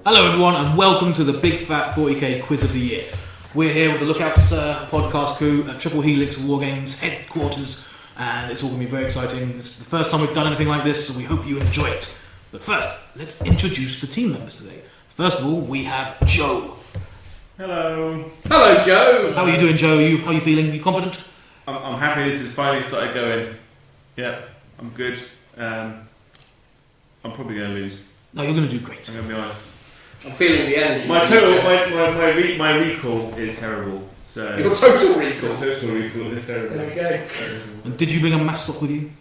Hello everyone and welcome to the Big Fat 40k Quiz of the Year. We're here with the Lookout Sir podcast crew at Triple Helix Wargames headquarters, and it's all going to be very exciting. This is the first time we've done anything like this, so we hope you enjoy it. But first, let's introduce the team members today. First of all, we have Joe. Hello. Hello, Joe. How are you doing, Joe? How are you feeling? Are you confident? I'm happy this has finally started going. Yeah, I'm good. I'm probably going to lose. No, you're going to do great. I'm going to be honest. I'm feeling the energy. My recall is terrible. So Your total recall. Your total recall is terrible. There we go. And did you bring a mascot with you?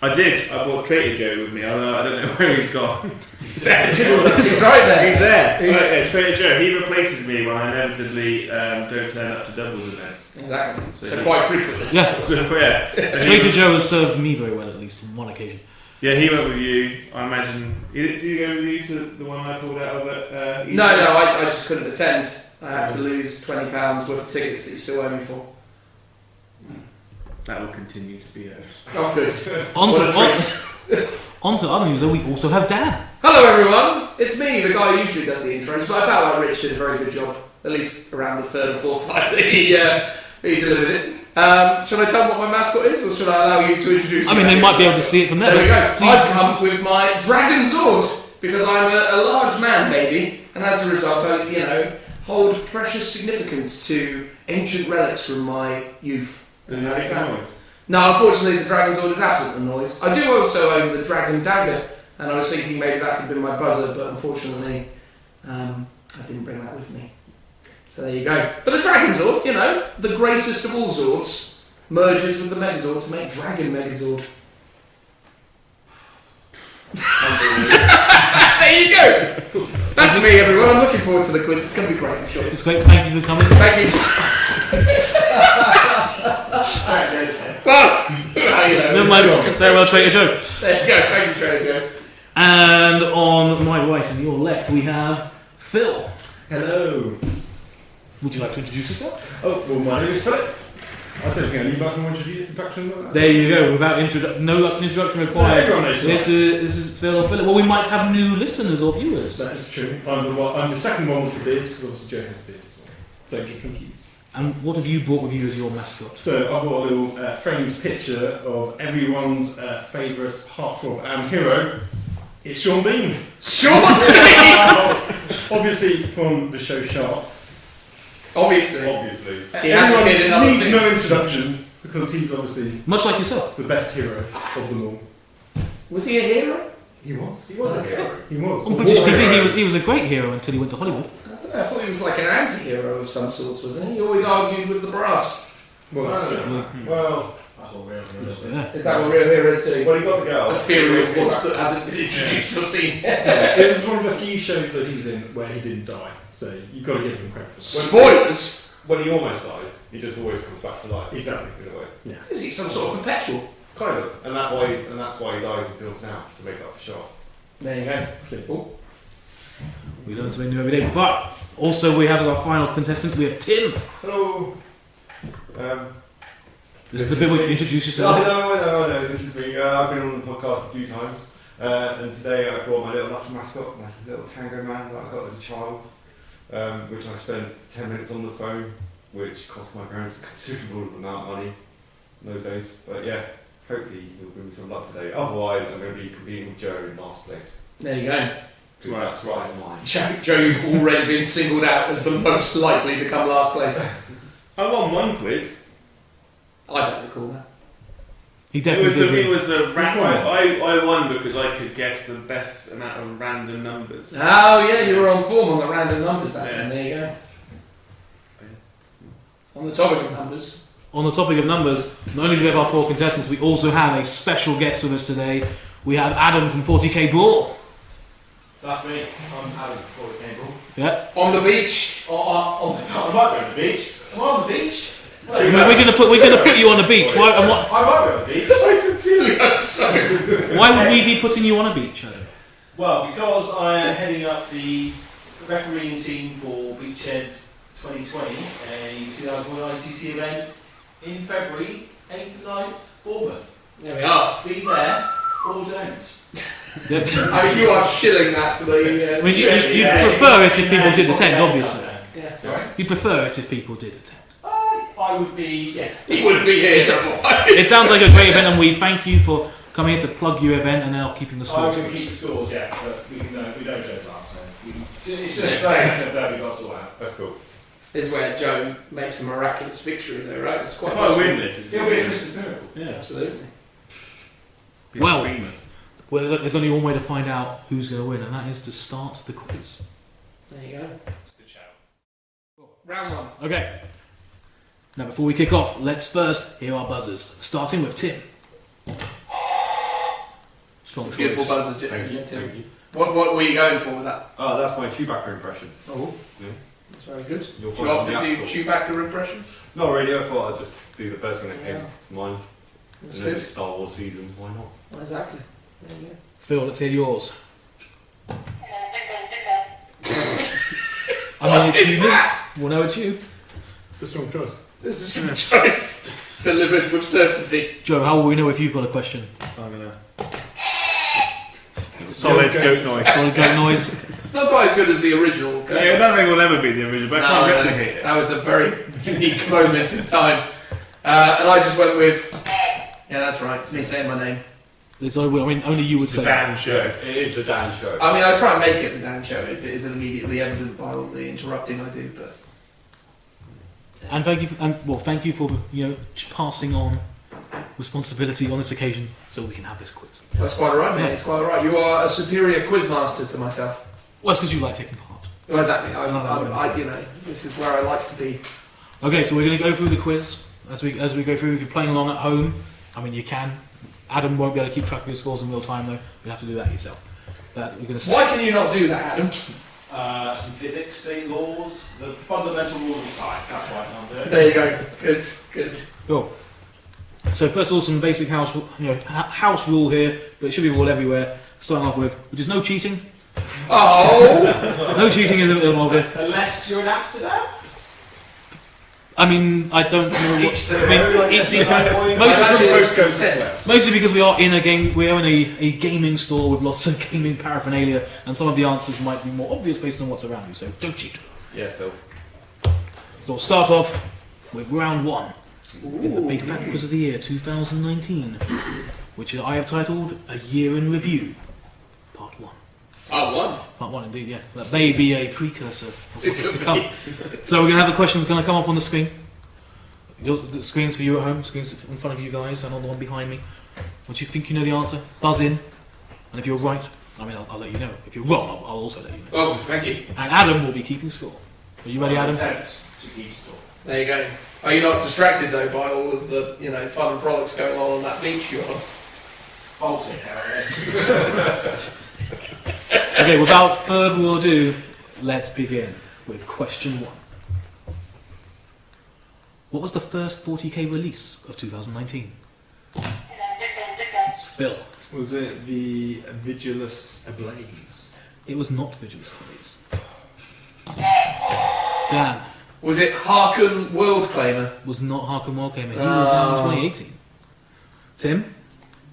I did. I brought Trader Joe with me. I don't know where he's gone. He's right there. He's there. Right, yeah, Trader Joe. He replaces me when I inevitably don't turn up to doubles events. Exactly. So quite frequently. Yeah. Yeah. Trader Joe has served me very well, at least on one occasion. Yeah, he went with you. I imagine. Did he go with you to the one I pulled out of it? No, I just couldn't attend. I had to lose £20 worth of tickets that you still owe me for. That will continue to be there. Oh, good. On to other news, though, we also have Dan. Hello, everyone. It's me, the guy who usually does the intros, but I felt like Rich did a very good job, at least around the third or fourth time that he delivered it. Should I tell them what my mascot is, or should I allow you to introduce I mean, they might be able to see it from there. There we go. Please. I've come with my dragon sword, because I'm a large man, baby, and as a result, I, hold precious significance to ancient relics from my youth. No, unfortunately, the dragon sword is absent from noise. I do also own the dragon dagger, and I was thinking maybe that could have been my buzzer, but unfortunately, I didn't bring that with me. So there you go. But the dragon sword, the greatest of all swords, merges with the Megazord to make Dragon Megazord. There you go. That's me, everyone. I'm looking forward to the quiz. It's going to be great, I'm sure. It's great. Thank you for coming. Thank you. Well, Never mind. Farewell, Trader Joe. There you go. Thank you, Trader Joe. And on my right and your left, we have Phil. Hello. Would you like to introduce yourself? Oh, well, my name is Philip. I don't think I need much more introduction than that. There you go. Without no introduction required. Everyone knows This is Phil or Philip. Well, we might have new listeners or viewers. That is true. I'm the second one with the beard, because obviously Joe has a beard as well. Don't get confused. And what have you brought with you as your mascot? So I've got a little framed picture of everyone's favourite heartthrob and hero. It's Sean Bean. Sean Bean! Obviously from the show Sharp. Obviously. He Everyone hasn't been needs no introduction, because he's obviously Much like yourself. the best hero of them all. Was he a hero? He was a hero. He was. On British TV, he was a great hero until he went to Hollywood. I don't know, I thought he was like an anti-hero of some sorts, wasn't he? He always argued with the brass. Well, that's true. Well, that's what real heroes do. Yeah. Is that what real heroes do? Well, he got the girl. A theory of once that hasn't been introduced or seen. It was one of the few shows that he's in where he didn't die, so you've got to give him credit for that. Spoilers! When he almost died, he just always comes back to life. Exactly. In a way. Yeah. Is he some sort of perpetual? Kind of. And that's why he dies in films now, to make up for Sharp. There you go. Oh. We learn something new every day. But also we have as our final contestant, we have Tim. Hello. This is the bit where you introduce yourself. I know. This is me. I've been on the podcast a few times. And today I brought my little lucky mascot, my little tango man that I got as a child. Which I spent 10 minutes on the phone, which cost my parents a considerable amount of money in those days. But yeah, hopefully he'll bring me some luck today. Otherwise, I'm going to be competing with Joe in last place. There you go. Because that's right as mine. Joe, you've already been singled out as the most likely to come last place. I won one quiz. I don't recall that. He definitely It was the random. I won because I could guess the best amount of random numbers. Oh yeah, you were on form on the random numbers that Yeah. There you go. On the topic of numbers. On the topic of numbers, not only do we have our 4 contestants, we also have a special guest with us today. We have Adam from 40k Brawl. That's me. I'm Adam from 40k Brawl. Yeah. On the beach. I might be on the beach. Am I on the beach? We're gonna put you on the beach. Why? And what, I might be on the beach. I sincerely hope so. why would we be putting you on a beach, Adam? Well, because I am heading up the refereeing team for Beachhead 2020, a 2001 ITC event in February, 8th and 9th, Bournemouth. There we are. Be there or don't. I mean, you are shilling that to the. I mean, you prefer it if people did attend, obviously. Yeah. Sorry? You prefer it if people did attend. I would be, yeah. He wouldn't be here. It sounds like a great event, and we thank you for coming here to plug your event and now keeping the I'm scores. going to keep the scores, yeah, but we don't chose last time. It's just fair we got to sort out. That's cool. This is where Joe makes a miraculous victory, though, right? It's quite If I possible. win this, it's It'll be a Christmas miracle. Yeah. Absolutely. Well, there's only one way to find out who's going to win, and that is to start the quiz. There you go. It's a good shout. Round one. Okay. Now, before we kick off, let's first hear our buzzers. Starting with Tim. Strong choice. Beautiful buzzer, Thank you. Tim. Thank you. What were you going for with that? Oh, that's my Chewbacca impression. Oh, Yeah. that's very good. You'll Do find you it on the often do App Store. Chewbacca impressions? Not really, I thought I'd just do the first one that came Yeah. to mind. That's And there's good. a Star Wars season, why not? Exactly. There you go. Phil, let's hear yours. I mean, What it's is you. that? We'll know it's you. It's a strong choice. This is your choice. Delivered with certainty. Joe, how will we know if you've got a question? I'm gonna. Solid goat noise. Solid goat noise. Not quite as good as the original. Yeah, nothing will ever be the original, but I can't replicate it. That was a very unique moment in time. And I just went with, yeah, that's right, it's me saying my name. It's only, I mean, only you would It's the say. Dan show. It is the Dan show. I mean, I try and make it the Dan show if it isn't immediately evident by all the interrupting I do, but And thank you, thank you for passing on responsibility on this occasion, so we can have this quiz. that's quite alright, mate. It's quite alright. You are a superior quizmaster to myself. Well, it's because you like taking part. Well, exactly. This is where I like to be. Okay, so we're going to go through the quiz as we go through. If you're playing along at home, I mean, you can. Adam won't be able to keep track of your scores in real time, though. You'll have to do that yourself. But we're going to. Why can you not do that, Adam? Some physics, state laws, the fundamental rules of science, that's why I can't do it. There you go. Good, good. Cool. So first of all, some basic house rule here, but it should be rule everywhere. Starting off with, which is no cheating. Oh! No cheating is involved here. Unless you're in Amsterdam? I mean, I don't know what. I mean, Consent. mostly because we are in a game. We are in a gaming store with lots of gaming paraphernalia, and some of the answers might be more obvious based on what's around you. So don't cheat. Yeah, Phil. So we'll start off with round one in the Big Fat Quiz of the Year 2019, which I have titled "A Year in Review," Part 1. Part 1, indeed, yeah. That may be a precursor of what is to come. So we're going to have the questions going to come up on the screen. The screens for you at home, screens in front of you guys, and on the one behind me. Once you think you know the answer, buzz in. And if you're right, I mean, I'll let you know. If you're wrong, I'll also let you know. Oh, thank you. And Adam will be keeping score. Are you ready, Adam? To keep store. There you go. Are you not distracted though by all of the fun and frolics going on that beach you're on? Baltic, however. Okay, without further ado, let's begin with question 1. What was the first 40k release of 2019? Phil. Was it the Vigilus Ablaze? It was not Vigilus Ablaze. Dan. Was it Harken World Claimer? Was not Harken Wargamer. He was out in 2018. Tim?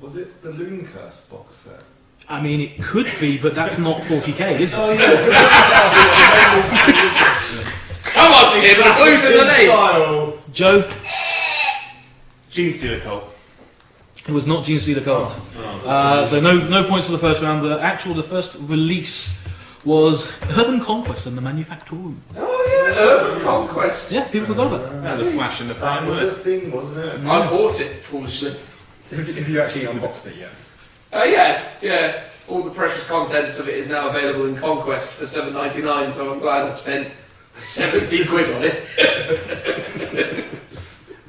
Was it the Loon Curse box set? I mean, it could be, but that's not 40k, is it? Oh yeah. Come on, Tim, I'm losing the name! Style. Joe? Gene Stealer Cult. It was not Gene Stealer Cult. So no points for the first round. The first release was Urban Conquest and the Manufactorum. Oh yeah, Urban Conquest. Yeah, people forgot about that. And the flash in the That pan, was wasn't a thing, wasn't it? I bought it, foolishly. If you actually unboxed it yet. Yeah. All the precious contents of it is now available in Conquest for $7.99, so I'm glad I spent 70 quid on it.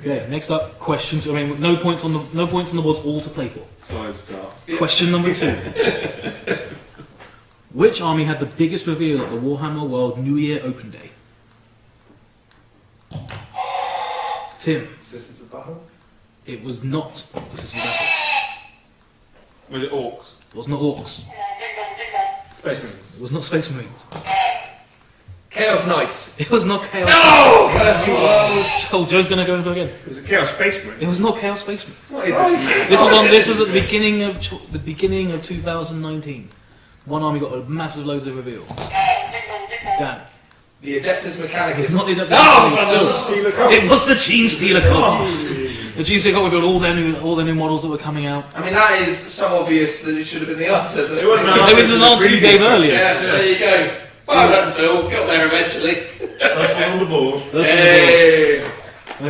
Okay, next up, question 2. I mean, no points on the boards, all to play for. Side start. Question number 2. Which army had the biggest reveal at the Warhammer World New Year Open Day? Tim. Sisters of Battle? It was not. This is your battle. Was it Orcs? It was not Orcs. Space Marines. It was not Space Marines. Chaos Chaos Knights. It was not Chaos. No! Chaos World. Oh, Joe's going to go and go again. It was a Chaos Space Marine. It was not Chaos Space Marine. What is this? Man? This was at the beginning of 2019. One army got a massive loads of reveal. Damn. The Adeptus Mechanicus. It's not the Adeptus No! It was the Gene Stealer card. The Gene Stealer card with all their new models that were coming out. I mean, that is so obvious that it should have been the answer. But It wasn't an It was an answer you gave earlier. yeah, there you go. Well done, Phil. Got there eventually. That's on the board. Hey. Okay.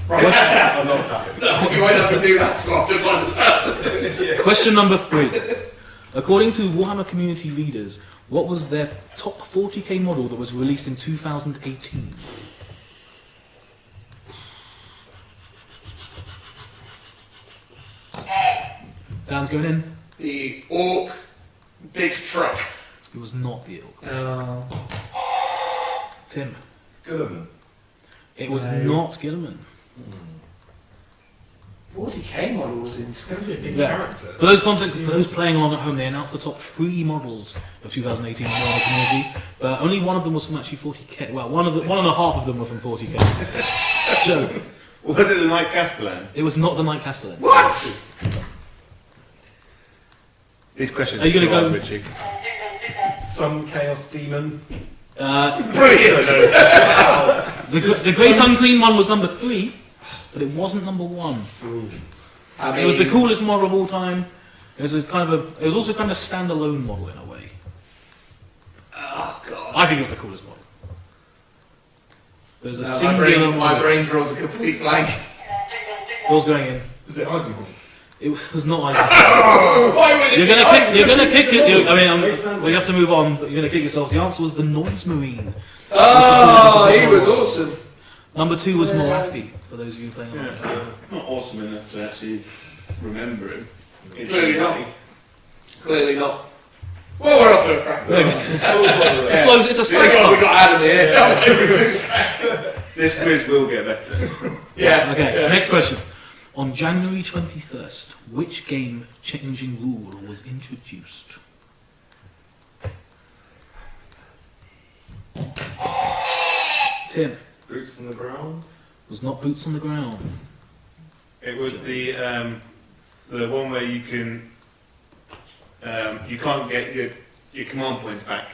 Right, that's out. I'm not happy. No, you won't have to do that too often by the sounds of it. Question number 3. According to Warhammer community leaders, what was their top 40k model that was released in 2018? Dan's going in. The Orc Big Truck. It was not the Ilk. Tim. Gilliman. It was not Gilliman. 40k models in Big Yeah. character. For those playing along at home, they announced the top 3 models of 2018 in the Warhammer community, but only one of them was from actually 40k. Well, one and a half of them were from 40k. Joe. Was it the Knight Castellan? It was not the Knight Castellan. What? These questions Are you too gonna go- hard, Richie. Some Chaos Demon. Brilliant! The Great Unclean one was number 3, but it wasn't number 1. I mean, It was the coolest model of all time. It was it was also kind of a standalone model in a way. Oh, God. I think it was the coolest model. There was a No, singular my model. brain draws a complete blank. Phil's going in. Was it Eisenhower? It was not like Why would it You're be gonna kick it. Iceland. We have to move on, but you're gonna kick yourselves. The answer was the Noise Marine. Oh, he was awesome. Number 2 was Morathi, for those of you playing along. Yeah, not awesome enough to actually remember him. Clearly not. Clearly not. Well, we're off to a crack. It's a slow Thank God we start. got Adam here. That was a loose crack. This quiz will get better. Yeah. Okay, yeah. next question. On January 21st, which game-changing rule was introduced? Tim. Boots on the ground. Was not Boots on the Ground. It was the one where you can you can't get your command points back.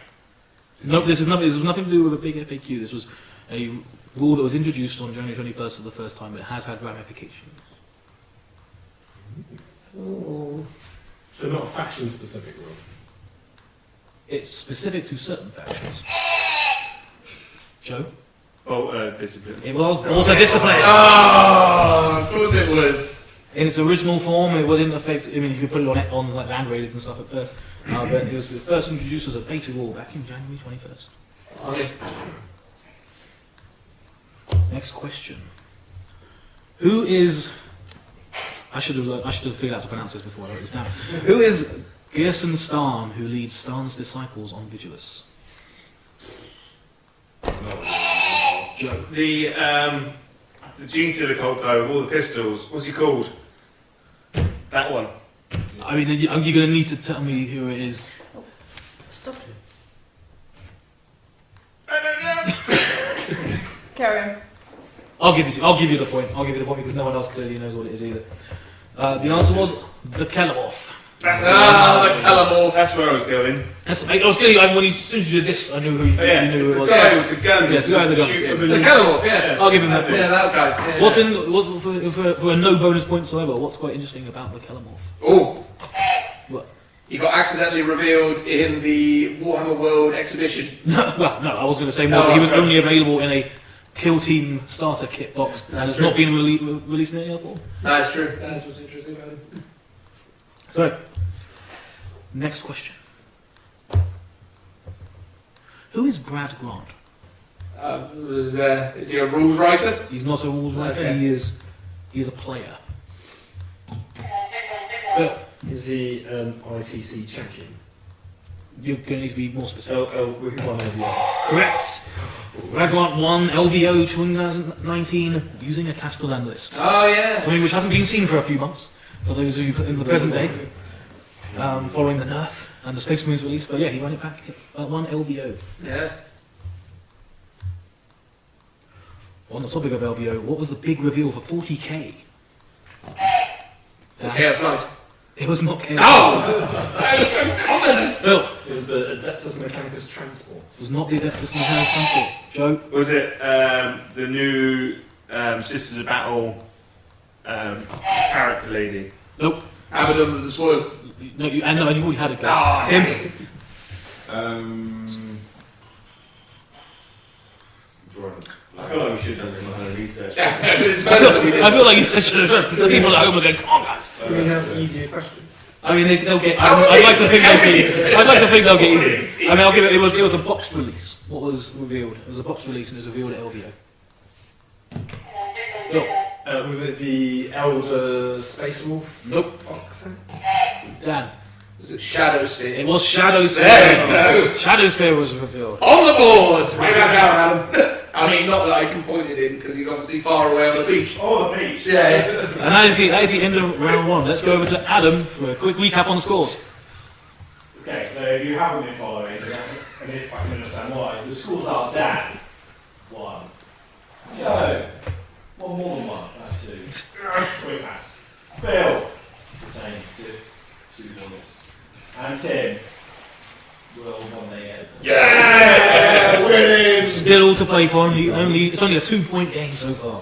Nope, this has nothing to do with a big FAQ. This was a rule that was introduced on January 21st for the first time, but it has had ramifications. Oh. So not a faction-specific rule. It's specific to certain factions. Joe? Discipline. It was Auto Discipline. Oh, of course it was. In its original form, it wouldn't affect. I mean, you could put it on like land raiders and stuff at first, but it was first introduced as a beta rule back in January 21st. Next question. Who is? I should have figured out to pronounce this before I wrote this down. Who is Gerson Starn, who leads Starn's disciples on Vigilus? Joe. The Gene Stealer Colt guy with all the pistols. What's he called? That one. I mean, you're going to need to tell me who it is. Stop. Carry on. I'll give you the point. I'll give you the point because no one else clearly knows what it is either. The answer was the Kelemorph. That's the Kelemorph. That's where I was going. I was getting. As soon as you did this, I knew who you knew who it's it the was. guy with the gun. Yes, the guy with the gun. Shoot Yeah. with The a- Kelemorph, yeah. I'll give him that point. Yeah, that guy. Yeah. What's for a no bonus point whatsoever? What's quite interesting about the Kelemorph? Oh. What? He got accidentally revealed in the Warhammer World exhibition. Well, no, I was going to say more. But he was only available in a Kill Team starter kit box and has not been released in any other form. That's true. That's what's interesting about him. So, next question. Who is Brad Grant? Is he a rules writer? He's not a rules writer. Okay. He's a player. Phil, Is he an ITC champion? you're going to need to be more specific. Who won LVO? Correct. Brad Grant won LVO 2019 using a Castellan list. Oh, yeah. Something which hasn't been seen for a few months, for those of you in the present day, following the nerf and the Space Marines release. But yeah, he won it back, won LVO. Yeah. On the topic of LVO, what was the big reveal for 40k? Chaos Knight. It was not Chaos. Oh! That was so common! Phil, It was the Adeptus Mechanicus Transport. it was not the Adeptus Mechanicus Transport. Joe, Was it the new Sisters of Battle character lady? nope. Abaddon of the Spoil. No, you've already had a go. Oh, Tim, I feel like we should have done some kind of research. It's I better than we did. feel like you should have the people at home are going, come on guys. Can we have easier questions? I mean, they'll get. I'd like to think they'll get easy. I'd like to think they'll get easy. I mean, I'll give it. It was a boxed release. What was revealed? It was a boxed release and it was revealed at LVO. Look, Was it the Elder Space Wolf? Nope. Box set? Dan. Was it Shadow Sphere? It was Shadow Sphere. There we go. Shadow Sphere was revealed. On the board! Write that down, Adam. I mean, not that I can point it in, because he's obviously far away on the beach. Oh, the beach. Yeah. And that is the end of round one. Let's go over to Adam for a quick recap on the scores. Okay, so if you haven't been following, and if I can understand why, the scores are Dan, 1. Joe, one more than 1, that's 2. Quick pass. Phil, the same, 2 points. And Tim, will one day get. Yeah! Winning! Still to play for. It's only a 2-point game so far.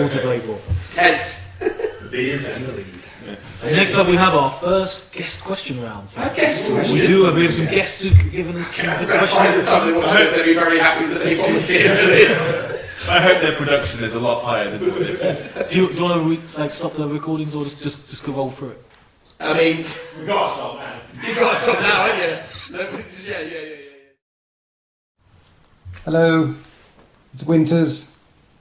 All to play for. It's tense. The B is in the lead. And next up we have our first guest question round. I guess We have some guests who've given us some good By the questions. time they watch this, they'll be very happy that they volunteered for this. I hope their production is a lot higher than what this is. Do you want to stop the recordings or just go roll through it? I mean, We've got to stop now. you've got to stop now, haven't you? Yeah. Hello, it's Winters.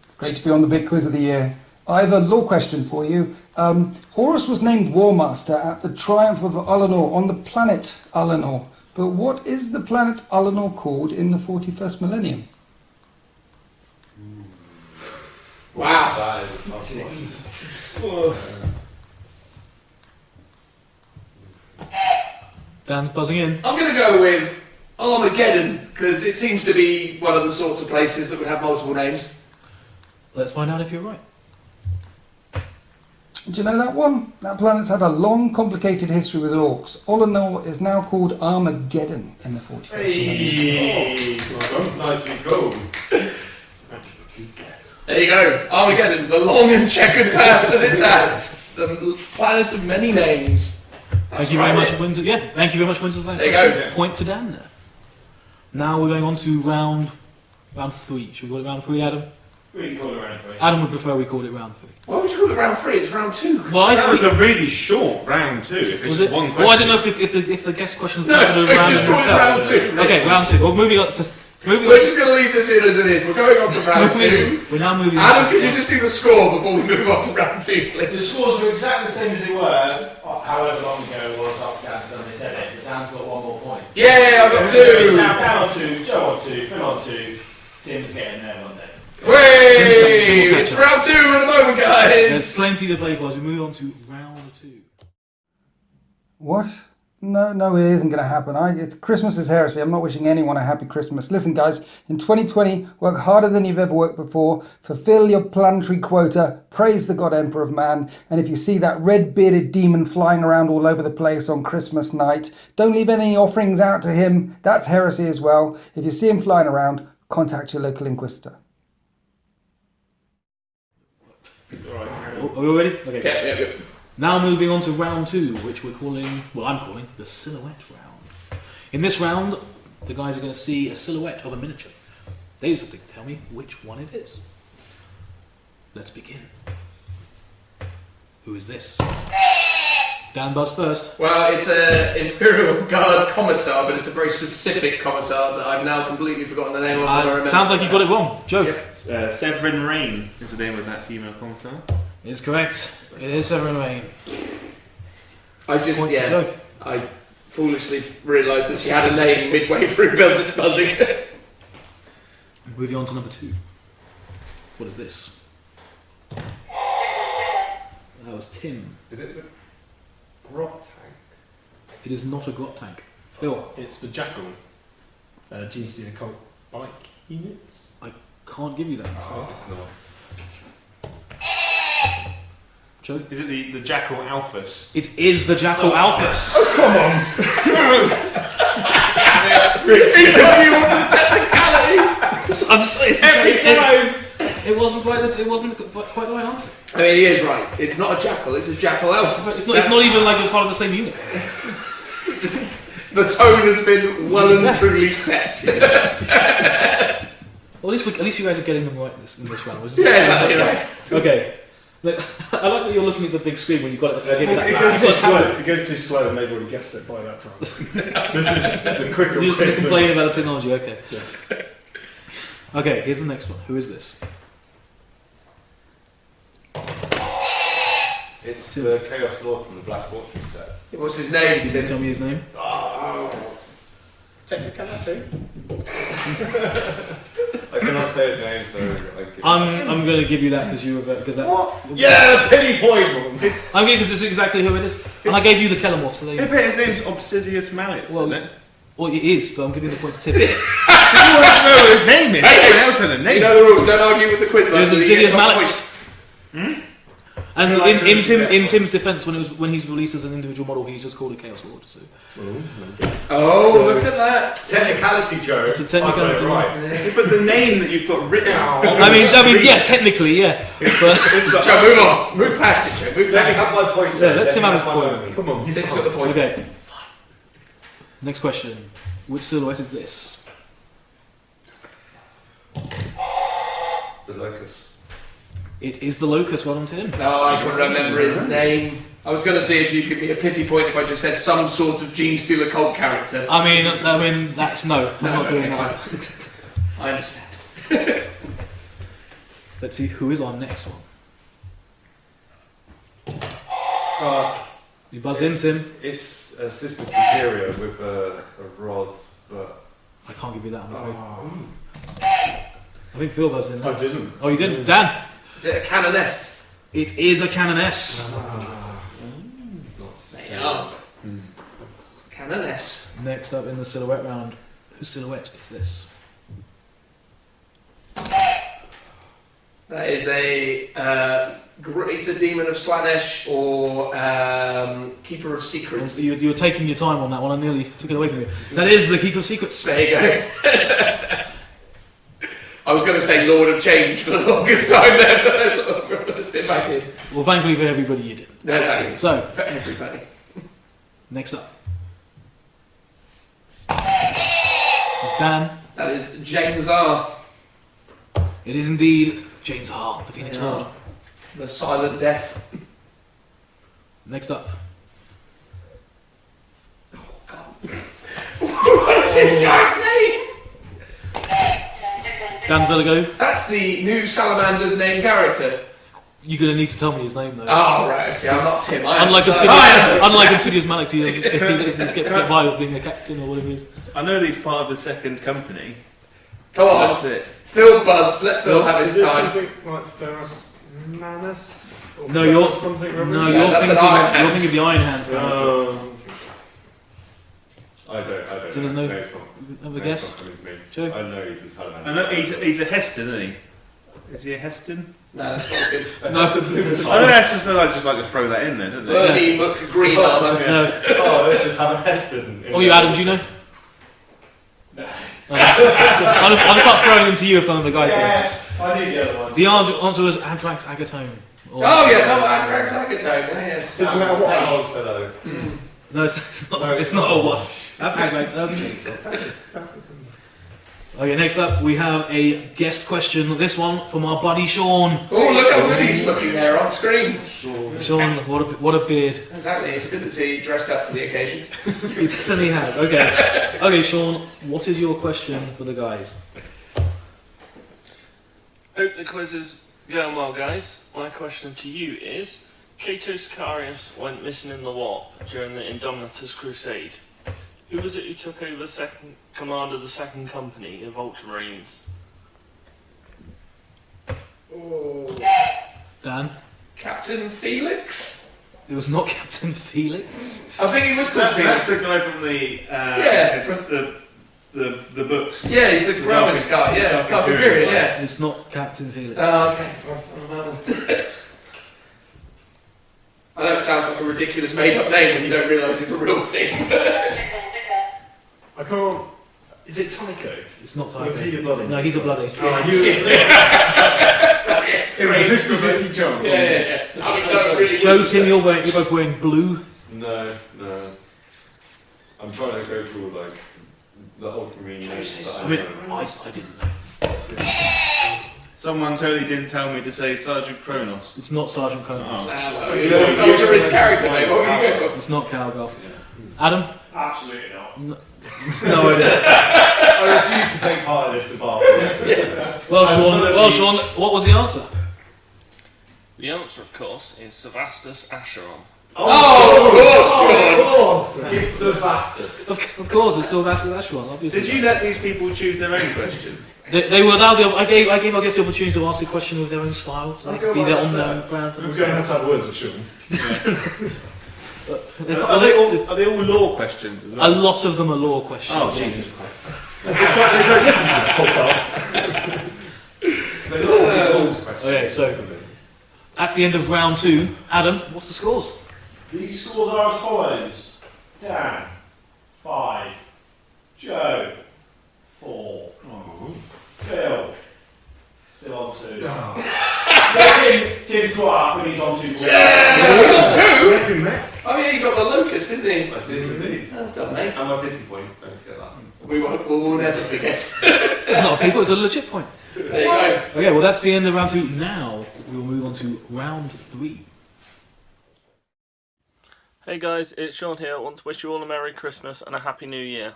It's great to be on the big quiz of the year. I have a law question for you. Horus was named War Master at the triumph of Ullanor on the planet Ullanor. But what is the planet Ullanor called in the 41st millennium? Wow. That is a tough one. Dan buzzing in. I'm going to go with Armageddon, because it seems to be one of the sorts of places that would have multiple names. Let's find out if you're right. Do you know that one? That planet's had a long, complicated history with orcs. Ullanor is now called Armageddon in the 41st millennium. Hey! Nicely cool. That's just a good guess. There you go, Armageddon, the long and checkered past that it's had. The planet of many names. Thank you very much, Windsor. Yeah, thank you very much, Windsor. There you go. Point to Dan there. Now we're going on to round 3. Should we call it round 3, Adam? We can call it around 3. Adam would prefer we called it round 3. Why would you call it round 3? It's round 2. Well, I That was a really short round too. If was it's it? one question. Well, I don't know if the guest questions No, covered we round just call it round themselves. 2. Okay, round 2. Well, moving on to We're just going to leave this in as it is. We're going on to round 2. We're now moving. Adam, on could you just do the score before we move on to round 2, The please? scores were exactly the same as they were, however long ago it was after Dan's done they said it, but Dan's got 1 more point. Yeah, I've got It's 2. now Dan on 2, Joe on 2, Phil on 2, Tim's getting there one day. Way! It's round 2 at the moment, There's guys. plenty to play for as we move on to round 2. What? No, it isn't going to happen. It's Christmas is heresy. I'm not wishing anyone a happy Christmas. Listen, guys, in 2020, work harder than you've ever worked before. Fulfill your planetary quota. Praise the God Emperor of Man. And if you see that red-bearded demon flying around all over the place on Christmas night, don't leave any offerings out to him. That's heresy as well. If you see him flying around, contact your local inquisitor. Are we all ready? Okay. Yeah. Now moving on to round 2, which I'm calling the silhouette round. In this round, the guys are going to see a silhouette of a miniature. They just have to tell me which one it is. Let's begin. Who is this? Dan buzz first. Well, it's an Imperial Guard Commissar, but it's a very specific Commissar that I've now completely forgotten the name of. I remember. Sounds like you got it wrong. Joe. Yeah. Severin Rain is the name of that female commissar. It's correct. It is Severin Rain. I foolishly realised that she had a name midway through buzzing. Moving on to number 2. What is this? That was Tim. Is it the grot tank? It is not a grot tank. Phil. It's the Jackal. GC Occult Bike Units. Can't give you that. Oh, it's not. Joe? Is it the Jackal Alphas? It is the Jackal Alphas. Oh, come on! He got you on the technicality. It wasn't quite the right answer. I mean, he is right. It's not a jackal. It's a jackal elf. It's not even like a part of the same unit. The tone has been well and truly set. Well, at least you guys are getting them right in this round. Yeah, exactly right. Okay. Look, I like that you're looking at the big screen when you've got it. It goes too slow and they've already guessed it by that time. This is the quicker You're just going to way. complain about the technology, okay. Yeah. Okay, here's the next one. Who is this? It's the Chaos Lord from the Black Fortress set. What's his name, Can you Tim? tell me his name? Technicality. I cannot say his name, so I'm going to give you that because that's. Yeah, penny point! I'm giving because this is exactly who it is. And I gave you the Kellamorph, so there you go. His name's Obsidious Mallet, isn't it? Well, it is, but I'm giving the point to Tim. You want to know what his name is? Everyone else had a You name. know the rules. Don't argue with the quiz It was master. You Obsidious get top Mallet. points. And in Tim's defence, when he's released as an individual model, he's just called a Chaos Lord. So. Oh, So- look at that. Technicality, Joe. It's a technicality. I got it right. But the name that you've got written on I mean, yeah, technically, yeah. But Joe, move on. Move past it, Joe. Move Let me past have my point. Yeah, let Tim have his point. Come on, it. Tim's got the point. okay. Next question: which silhouette is this? The Locust. It is the Locust. Well done, Tim. No, I couldn't remember his name. I was going to see if you'd give me a pity point if I just said some sort of Gene Stealer cult character. I mean, that's no. I'm not doing okay, that. I understand. Let's see who is our next one. You buzzed in, Tim. It's Assistant Superior with a rod, but I can't give you that. I'm afraid. I think Phil buzzed in. I didn't. Oh, you didn't, Dan. Is it a canoness? It is a Canoness. They are. Canoness. Next up in the silhouette round, whose silhouette is this? That is a Greater Demon of Slanesh or Keeper of Secrets. You were taking your time on that one. I nearly took it away from you. That is the Keeper of Secrets. There you go. I was going to say Lord of Change for the longest time there, but I sort of reversed it back in. Well, thankfully for everybody, you did. Exactly. So, For everybody. next up. It's Dan. That is James R. It is indeed James Hart, the Phoenix Lord. The Silent Death. Next up. What is this guy's name? Dan's got to go. That's the new Salamander's name character. You're going to need to tell me his name, though. Oh, right. See, I'm not Tim. Unlike Obsidious Malik, he doesn't get by with being a captain or whatever it is. I know that he's part of the second company. Come on. That's it. Phil buzzed. Let Phil have his Is it time. something like Ferrous Manus? Or No, you're Ferrous something. no, Yeah, that's an Iron you're Hands. thinking of the Iron Hands. I don't. So there's no- it's not. Have a No, it's guess? not coming to me. Joe? I know he's a Salamander. I know he's a Heston, isn't he? Is he a Heston? No, that's not good. I know that's just I just like to throw that in there, don't they? Bernie Muck Green Armour. No. Oh, let's just have a Heston. Oh, you Adam, do you know? No. I'll just start throwing them to you if none of the guys do. I knew the other one. The answer was Anthrax Agatone. Or- Oh, yes, I'm Anthrax Agatone. Yes. Isn't that what? Old fellow. No, it's not. It's not a one. That's Anthrax. Okay, next up we have a guest question. This one from our buddy Sean. Oh, look how good he's looking there on screen. Sean, what a beard. Exactly. It's good to see you dressed up for the occasion. He definitely has. Okay. Okay, Sean, what is your question for the guys? Hope the quiz is going well, guys. My question to you is, Cato Sicarius went missing in the warp during the Indomitus Crusade. Who was it who took over second command of the second company of Ultramarines? Oh. Dan? Captain Felix? It was not Captain Felix. I think he was called That's Felix. the guy from the Yeah. from the books. Yeah, he's the Gravis guy. Yeah, Dark Imperial, yeah. It's not Captain Felix. Oh, okay. I know it sounds like a ridiculous made-up name when you don't realise it's a real thing. I can't. Is it Tycho? It's not Or is Tycho. he a bloody? No, he's a bloody. Oh, you. It was a 50-50 chance. Yeah. I mean, no, really. Joe, Tim, you're both wearing blue. No. I'm trying to go through like the ultramarine names that I mean, I didn't know. Someone totally didn't tell me to say Sergeant Kronos. It's not Sergeant Kronos. Oh. It's a its character, mate. What are you going It's not Cowgirl. Adam? Absolutely not. No idea. I refuse to take part in this debacle. Well, Sean, what was the answer? The answer, of course, is Sevastus Acheron. Oh, of course, Sean! It's Sevastus. Of course, it's Sylvester Ashwan, obviously. Did you let these people choose their own questions? They were allowed. I gave, I guess, the opportunity to ask a question with their own style, so they could be their own brand. We're going to have words with Sean. Are they all law questions as A well? lot of them are law questions. Oh, Jesus Christ. It's like they don't listen to this podcast. They don't want to rules questions. Okay, so that's the end of round 2. Adam, what's the scores? These scores are as follows. Dan, 5. Joe, 4. Phil, still on 2. Yeah, Tim's caught up and he's on 2 points. Yeah, we got 2! Oh yeah, he got the locust, didn't he? I did indeed. Oh, done, mate. And my pity point, don't forget that. We'll never forget. It's not a people, it's a legit point. There you go. Okay, well that's the end of round 2. Now we'll move on to round 3. Hey guys, it's Sean here. I want to wish you all a Merry Christmas and a Happy New Year.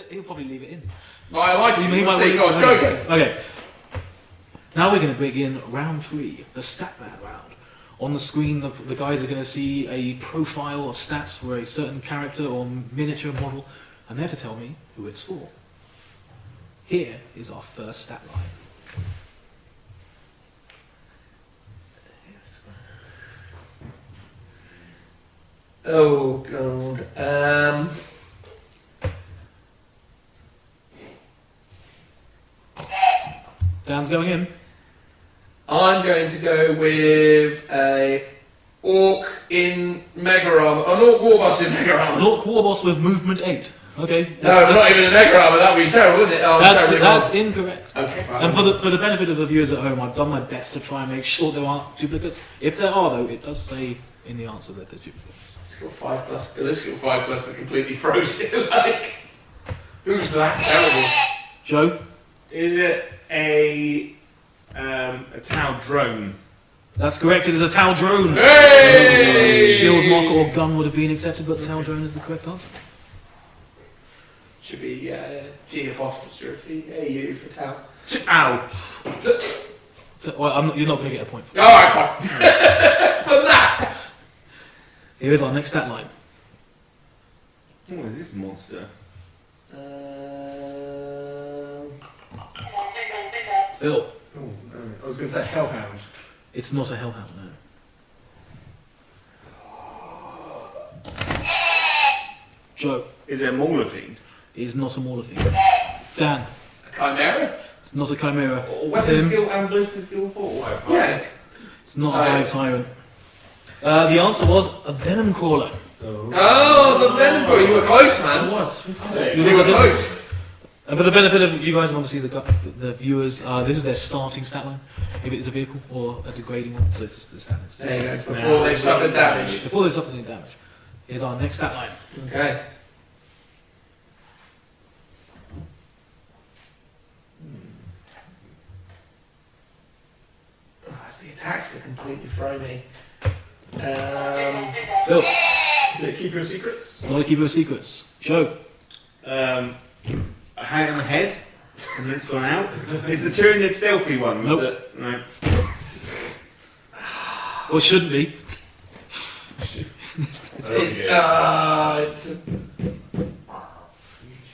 He'll probably leave it in. I like He it. might Say, go on, go again. Okay. Now we're going to begin round 3, the Statman round. On the screen, the guys are going to see a profile of stats for a certain character or miniature model, and they have to tell me who it's for. Here is our first stat line. Oh god. Dan's going in. I'm going to go with a orc in mega armor. An orc warboss in mega An armor. orc warboss with movement 8. Okay. No, not even in mega armor. That would be terrible, wouldn't it? Oh, That's incorrect. Okay, fine. And for the benefit of the viewers at home, I've done my best to try and make sure there aren't duplicates. If there are, though, it does say in the answer that there's duplicates. Skill 5+. Skill 5+ that completely froze it. Like, who's that? Terrible. Joe? Is it a Tau drone? That's correct, it is a Tau drone. Hey! Shield, mock, or gun would have been accepted, but Tau drone is the correct answer. Should be T apostrophe AU for Tau. Ow! Well, you're not going to get a point for it. Alright, fine. For that! Here is our next stat line. What is this monster? Phil. Oh, no. I was going to say Hellhound. It's not a hellhound, no. Joe. Is it a Mauler Fiend? It is not a Mauler Fiend. Dan. A Chimera? It's not a Chimera. Weapon Tim. skill and ballistic skill 4. Yeah. It's not a Hive Tyrant. The answer was a Venom Crawler. Oh, the Venom Boy. You were close, man. You were close. And for the benefit of you guys and obviously the viewers, this is their starting stat line. If it's a vehicle or a degrading one, so it's the stat line. There you go. Before they've suffered damage. Before they've suffered any damage. Here's our next stat line. Okay. Oh, it's the attacks that completely throw me. Phil. Is it Keeper of Secrets? Not a Keeper of Secrets. Joe. A hang on the head, and it's gone out. Is the Tyranid stealthy one? With Nope. No. Or shouldn't be. It's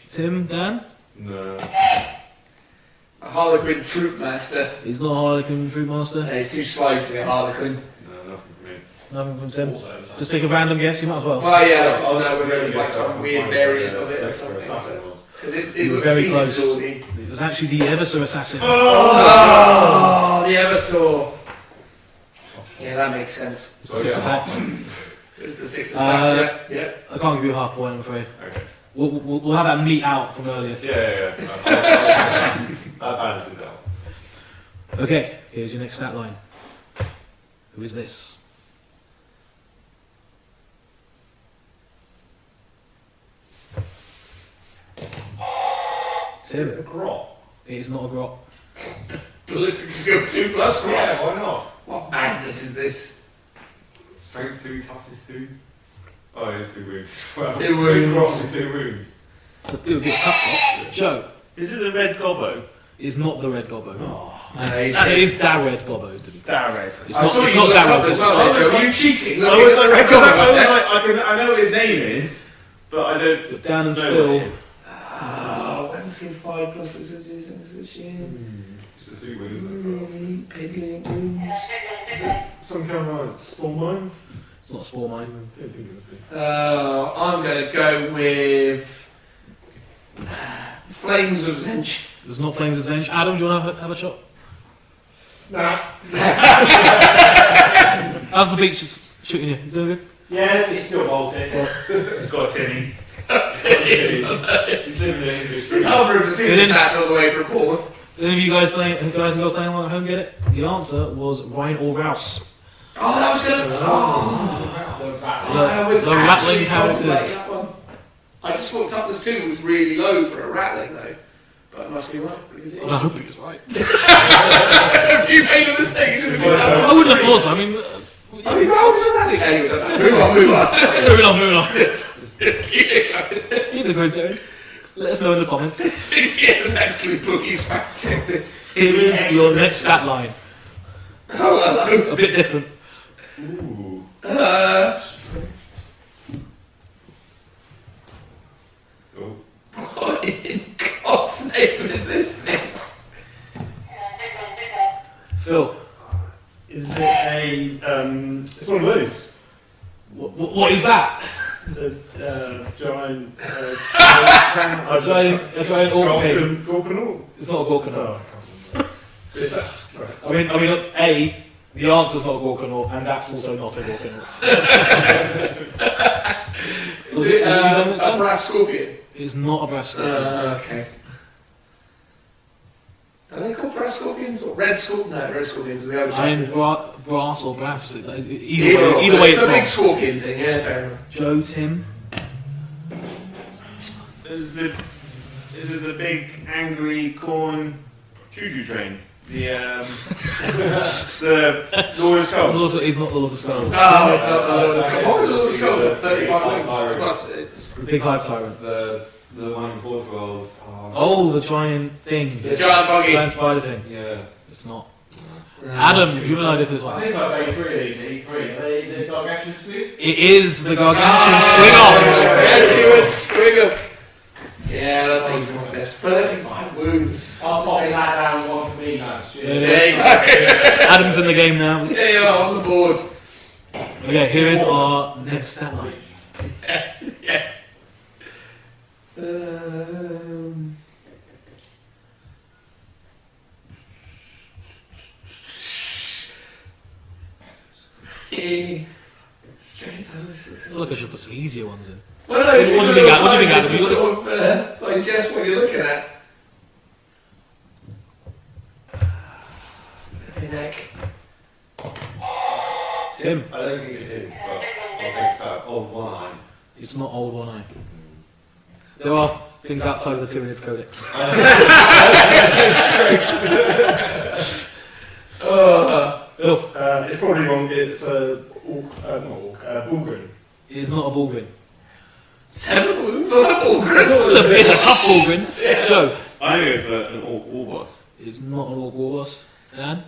Tim, Dan. No. a Harlequin Troop Master. He's not a Harlequin Troop Master. He's too slow to be a Harlequin. No, nothing for me. Nothing from Tim. Just take a random guess, you might as well. Well, yeah, I just know whether it was like some weird variant of it or something. Because it You were looked very Phoenix close. Lordy. It was actually the Eversor Assassin. Oh, the Eversaw. Yeah, Yeah, that makes sense. It's 6 attacks. It's the 6 attacks, yeah. I can't give you a half point, I'm afraid. Okay. We'll have that meat out from earlier. Yeah. That balances out. Okay, here's your next stat line. Who is this? Tim. A grot. It is not a grot. Ballistic has got 2+ grots. Yeah, why not? What madness is this? Strength 2, toughness 2. Oh, it's 2 wounds. 2 wounds. Grot and 2 wounds. So it would be a tough grot. Joe. Is it the red gobbo? Is not the red gobbo. Amazing. And it is da red gobbo. To be fair. That red. It's I not, saw it's you not look da up red as gobbo. well, I was Joe. like- Are you cheating? I was like, I know what his name is, but I don't But Dan and know what Phil. it is. Wednesday 5 plus position. Just the 2 wounds. Piddling wounds. Some kind of spawn mine? It's not a spore mine. I don't think it would be. I'm going to go with Flames of Zench. There's not Flames of Zench. Adam, do you want to have a shot? Nah. How's the beach shooting you? You doing good? Yeah, it's still bolted. He's got a tinny. He's living in the English It's hard for him to see the stats all the way from Bournemouth. Any of you guys playing? Who guys who got playing along at home get it? The answer was Ryan or Rouse. Oh, that was going to... I was The actually rattling characters. contemplating that one. I just thought toughness 2 was really low for a rattling though. But it must be right. Because it I hope he was right. If you made a mistake, it should have been toughness. I wouldn't have thought so. I mean, I mean, how did a rattling... Anyway, move on. moving on. Keep the quiz going. Let us know in the comments. Exactly, please fact check this. Here is your next stat line. Oh, hello. A bit different. Ooh. Oh. What in God's name is this thing? Phil, Is it a. It's one of those. what is that? Giant. A giant orc thing. Gorgonal? It's not a Gorkanaut. Oh, I can't remember. Is that. Right. I mean, A, the answer's not a Gorkanaut, and that's also not a Gorkanaut. Is it a brass scorpion? It's not a brass scorpion. Okay. Are they called brass scorpions or red scorpions? No, red scorpions are the other I mean, type. brass or brass. Either way It's it's a big wrong. scorpion thing, yeah, fair enough. Joe, Tim. Is it the big angry corn choo-choo train? The Lord of Skulls. He's not the Lord of Skulls. Oh, it's not the Lord of Skulls. What were the Lord of Skulls at 35 points? Plus it's The big hive tyrant. The one in Fourth World. Oh, the giant thing. the giant buggy. Giant spider thing. Yeah. It's not. Adam, if you have an idea for this I one. think I've made 3 of these, E3. Is it Gargantuan Squid? It is the Gargantuan Squig Gargantuan Squig. Yeah, that makes more sense. 35 wounds. I'll pop that down one for me, lads. Yeah. Cheers. There you go. Adam's in the game now. Yeah, you are on the board. Okay, here is our next stat line. Straight to I feel like I should put some easier ones in. Well, no, it's What do just you a think, little Adam? time What do you just think, to Adam? sort of digest what you're looking at. Neck. Tim, I don't think it is, but I'll take that. Old one eye. it's not old one eye. There are things outside of the 2 minutes codex. Phil, It's probably wrong. It's Bulgrin. it is not a Bulgrin. 7 wounds on a Bulgrin. It's a tough Bulgrin. Joe, I go for an orc warboss. it's not an orc warboss. Dan?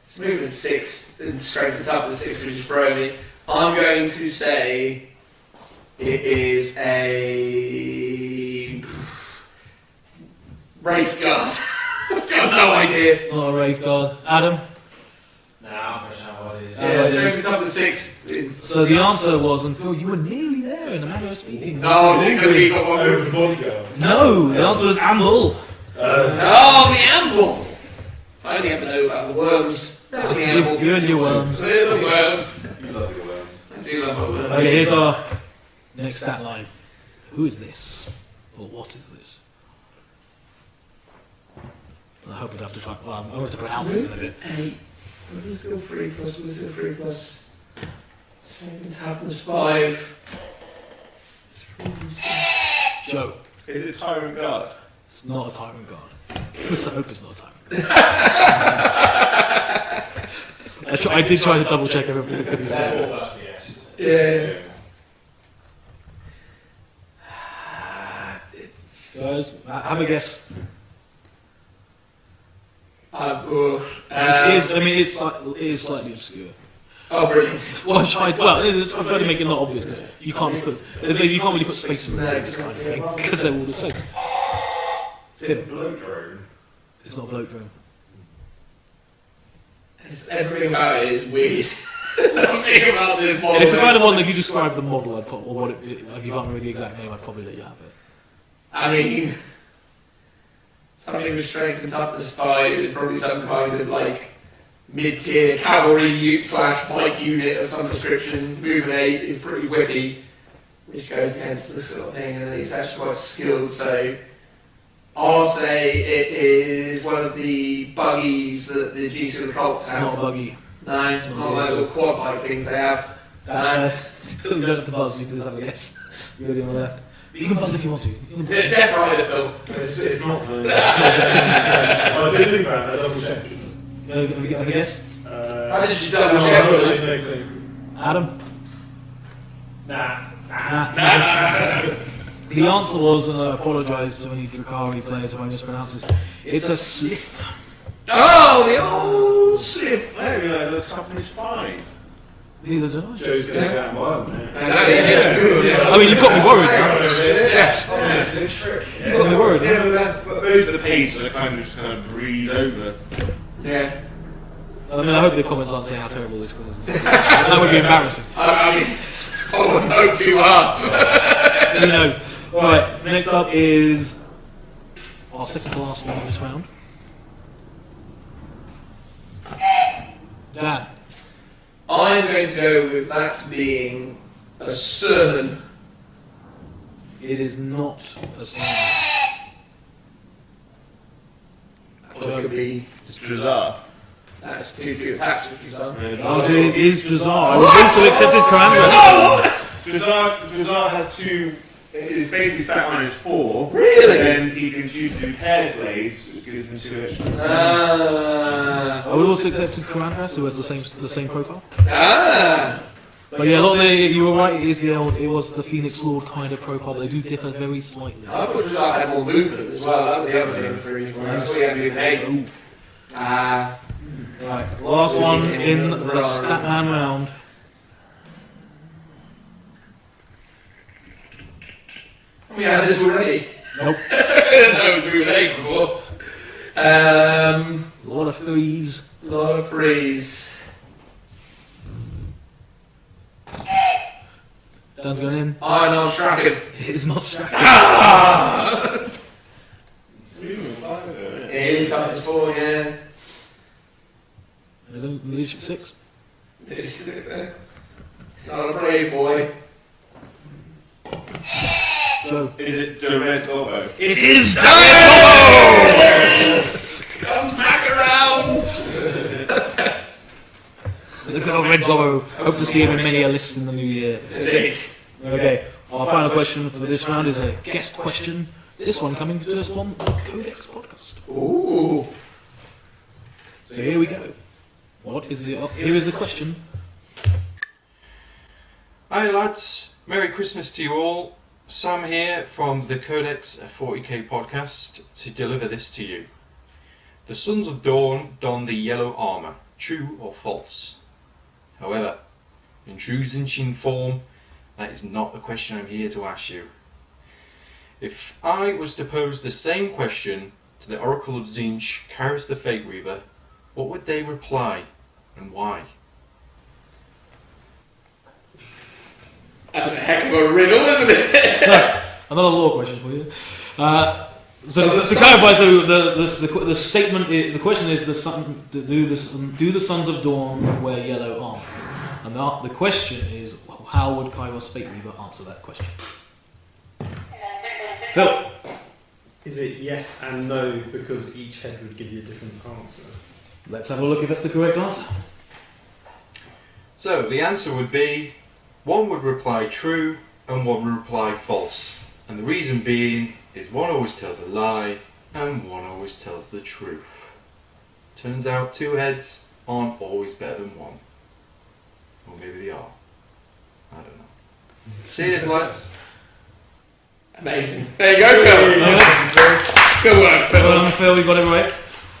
It's movement 6 and strength and toughness 6, which is throwing me. I'm going to say it is a Wraith Guard. I've got no idea. It's not a Wraith Guard. Adam? Nah, I'm fresh out what it is. Yeah, strength and toughness 6 is. So the answer was, and Phil, you were nearly there in a manner of speaking. Oh, is it going to be got one? Over the bodyguards. No, the answer was Amble. Oh, the Amble! I only ever know about the worms. Not the You animal. and your worms. They're the worms. You love your worms. I do love my worms. Okay, here's our next stat line. Who is this? Or what is this? I hope we'd have to try. Well, I'm going to have to pronounce this in a bit. 8. What is skill 3 plus? What is skill 3 plus? Saving toughness 5. Joe. Is it Tyrant Guard? It's not a tyrant guard. I hope it's not a tyrant. I did try to double check everything that he said. 4 plus the S's. Yeah. Guys, have a guess. It is slightly obscure. Oh, brilliant. Well, I've tried to make it not obvious because you can't just put. You can't really put space in this kind of thing because they're all the same. Tim. Blow drone. It's not a bloke drone. Everything about it is weird. Nothing about this model. It's the kind of one that if you describe the model, I'd probably, or what if you can't remember the exact name, I'd probably let you have it. I mean, something with strength and toughness 5 is probably some kind of like mid-tier cavalry /bike unit of some description. Movement 8 is pretty whippy, which goes against this sort of thing, and it's actually quite skilled. So I'll say it is one of the buggies that the GC of the Colts It's have. not a buggy. No, not like little quad bike things they have. You don't have to buzz, you can just have a guess. You're the on the left. But you can buzz if you want to. Is it a Death Rider film? It's not. I did think that. I double checked. Have a guess? How did you double check for them? Adam? Nah. The answer was, and I apologise to any Drakari players if I mispronounce this, it's a sliff. Oh, the old slip. I didn't realise that toughness 5. Neither did I. Joe's going down wild now. I mean, you've got me worried now. Honestly, trick. You've got me worried Yeah, now. but those are the pages that just kind of breeze over. Yeah. I mean, I hope the comments aren't saying how terrible this was. That would be embarrassing. I mean, I wouldn't hope too hard. You know. Right, next up is our second to last one of this round. Dan. I'm going to go with that being a sermon. It is not a sermon. Or it could be. It's Drazar. That's 2 few attacks with your son. It is Drazar. I was also accepted Karambra. Drazar has 2. His basic stat line is 4. Really? And then he can choose 2 paired blades, which gives him 2 extra. I would also accepted Karambra, who has the same profile. But yeah, a lot of you were right. It was the Phoenix Lord kind of profile, but they do differ very slightly. I thought Rizal had more movement as well. That was the other thing for you. I thought he had movement 8. Right, last one in the Statman round. We had this already. Nope. That was movement 8 before. A lot of threes. Lot of threes. Dan's going in. I know, Strachan. It is not Strachan. It is times 4, yeah. Leadership 6. It's not a brave boy. Joe. Is it Direct Elbow? It is Yes! Come smack around! The good old Red Gobbo. Hope to see him in many a list in the new year. Indeed. Okay, our final question for this round is a guest question. This one coming to us from the Codex podcast. Ooh. So here we go. Here is the question. Hi lads, Merry Christmas to you all. Sam here from the Codex 40k podcast to deliver this to you. The Sons of Dawn don the yellow armour, true or false? However, in true Zinchin form, that is not the question I'm here to ask you. If I was to pose the same question to the Oracle of Zinch, Karis the Fate Weaver, what would they reply and why? That's a heck of a riddle, isn't it? So, another lore question for you. So to clarify, so the statement, the question is, do the Sons of Dawn wear yellow armor? And the question is, how would Kairos Fate Weaver answer that question? Phil. Is it yes and no because each head would give you a different answer? Let's have a look if that's the correct answer. So the answer would be, one would reply true and one would reply false. And the reason being is one always tells a lie and one always tells the truth. Turns out two heads aren't always better than one. Or maybe they are. I don't know. Cheers, lads. Amazing. There you go, Phil. Good work, Phil. Well done, Phil, you got it right.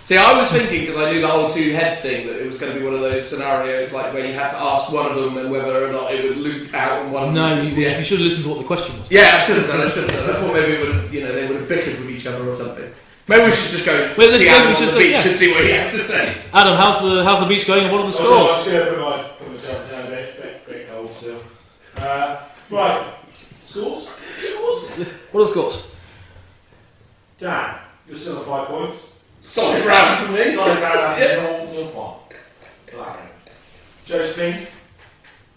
See, I was thinking, because I knew the whole two-head thing, that it was going to be one of those scenarios like where you had to ask one of them and whether or not it would loop out on one of them. No, you should have listened to what the question was. Yeah, I should have done. I thought maybe it would have, they would have bickered with each other or something. Maybe we should just go see Adam on the beach and see what he has to say. Adam, how's the beach going and what are the scores? I'm just going to put my jump down a bit cold still. Right, scores? What are the scores? Dan, you're still at 5 points. Solid round for me. Solid round, that's 0-1. Josephine,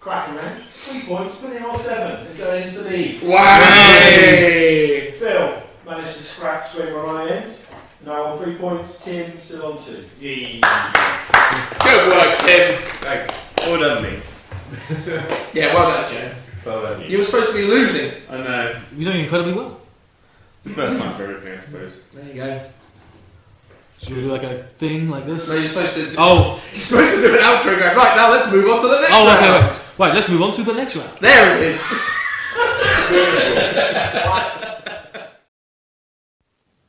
cracking man, 3 points, putting on 7 and going into the lead. Wow! Hey. Phil managed to swing on my end. Now on 3 points, Tim still on 2. Yes. Good work, Tim. Thanks. Well done, me. Yeah, well done, Joe. Well done. You were supposed to be losing. I know. You're doing incredibly well. It's the first time for everything, I suppose. There you go. Should we do like a thing like this? No, you're supposed to. You're supposed to do an outro going, right, now let's move on to the next round. Okay, right, let's move on to the next round. There it is.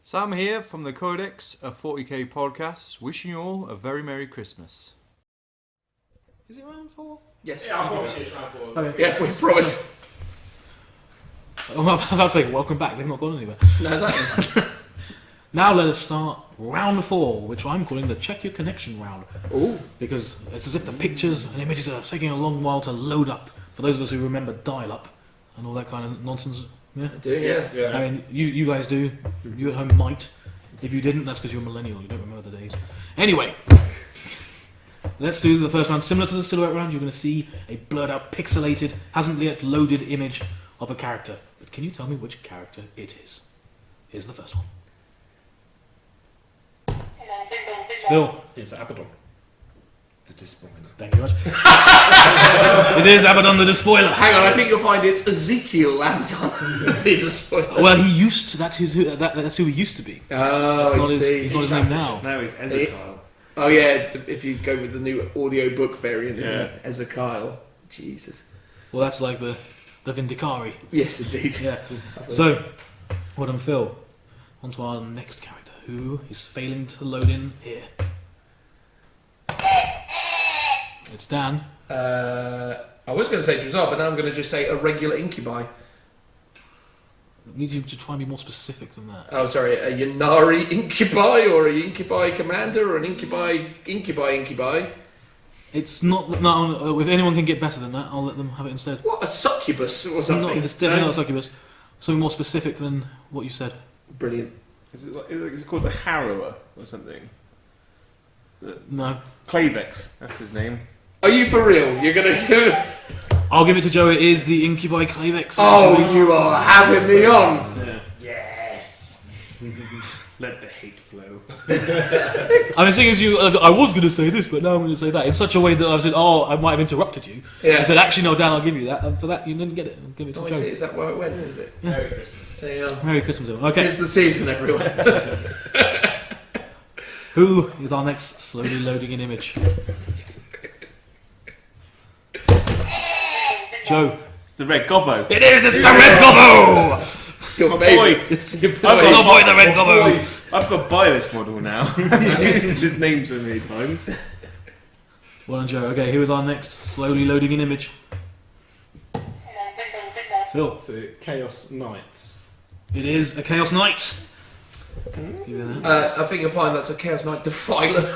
Sam here from the Codex of 40k Podcasts, wishing you all a very Merry Christmas. Is it round 4? Yes. Yeah, I promise you it's round 4. Okay. Yeah, we promise. I'm about to say, welcome back, they've not gone anywhere. No, exactly. Now let us start round 4, which I'm calling the Check Your Connection round. Ooh. Because it's as if the pictures and images are taking a long while to load up. For those of us who remember dial-up and all that kind of nonsense. Yeah? I do, yeah. I mean, you guys do. You at home might. If you didn't, that's because you're a millennial. You don't remember the days. Anyway, let's do the first round. Similar to the silhouette round, you're going to see a blurred out, pixelated, hasn't yet loaded image of a character. But can you tell me which character it is? Here's the first one. Phil. It's Abaddon, the Despoiler. Thank you very much. It is Abaddon the Despoiler. Hang on, I think you'll find it's Ezekiel Abaddon the Despoiler. Well, he used to. That's who he used to be. Oh, I see. It's not his name now. Now he's Ezekiel. Oh yeah, if you go with the new audio book variant, isn't it? Ezekiel. Jesus. Well, that's like the Vindicari. Yes, indeed. Yeah. So, well done, Phil. On to our next character, who is failing to load in here. It's Dan. I was going to say Drazar, but now I'm going to just say a regular incubi. I need you to try and be more specific than that. Oh, sorry, a Yanari incubi, or a incubi commander, or an incubi. It's not. No, if anyone can get better than that, I'll let them have it instead. What, a succubus or something? It's definitely not a succubus. Something more specific than what you said. Brilliant. Is it called the Harrower or something? No. Clavex, that's his name. Are you for real? You're going to... I'll give it to Joe. It is the Incubi Clavex. Oh, you are having me on. Yeah. Yes. Let the hate flow. I mean, seeing as I was going to say this, but now I'm going to say that in such a way that I said, I might have interrupted you. Yeah. I said, actually, no, Dan, I'll give you that. And for that, you didn't get it. I'll give it to Oh, I Joe. see. Is that where it went, is it? Yeah. Merry Christmas. There you are. Merry Christmas, everyone. Okay. It's the season, everyone. Who is our next slowly loading in image? Joe. It's the Red Gobbo. It is! It's the Red Gobbo! Your My favourite. boy. It's your boy, the Red Gobbo! I've got to buy this model now. I've used his name so many times. Well done, Joe. Okay, who is our next slowly loading in image? Phil. It's a Chaos Knight. It is a Chaos Knight. I think you'll find that's a Chaos Knight Defiler.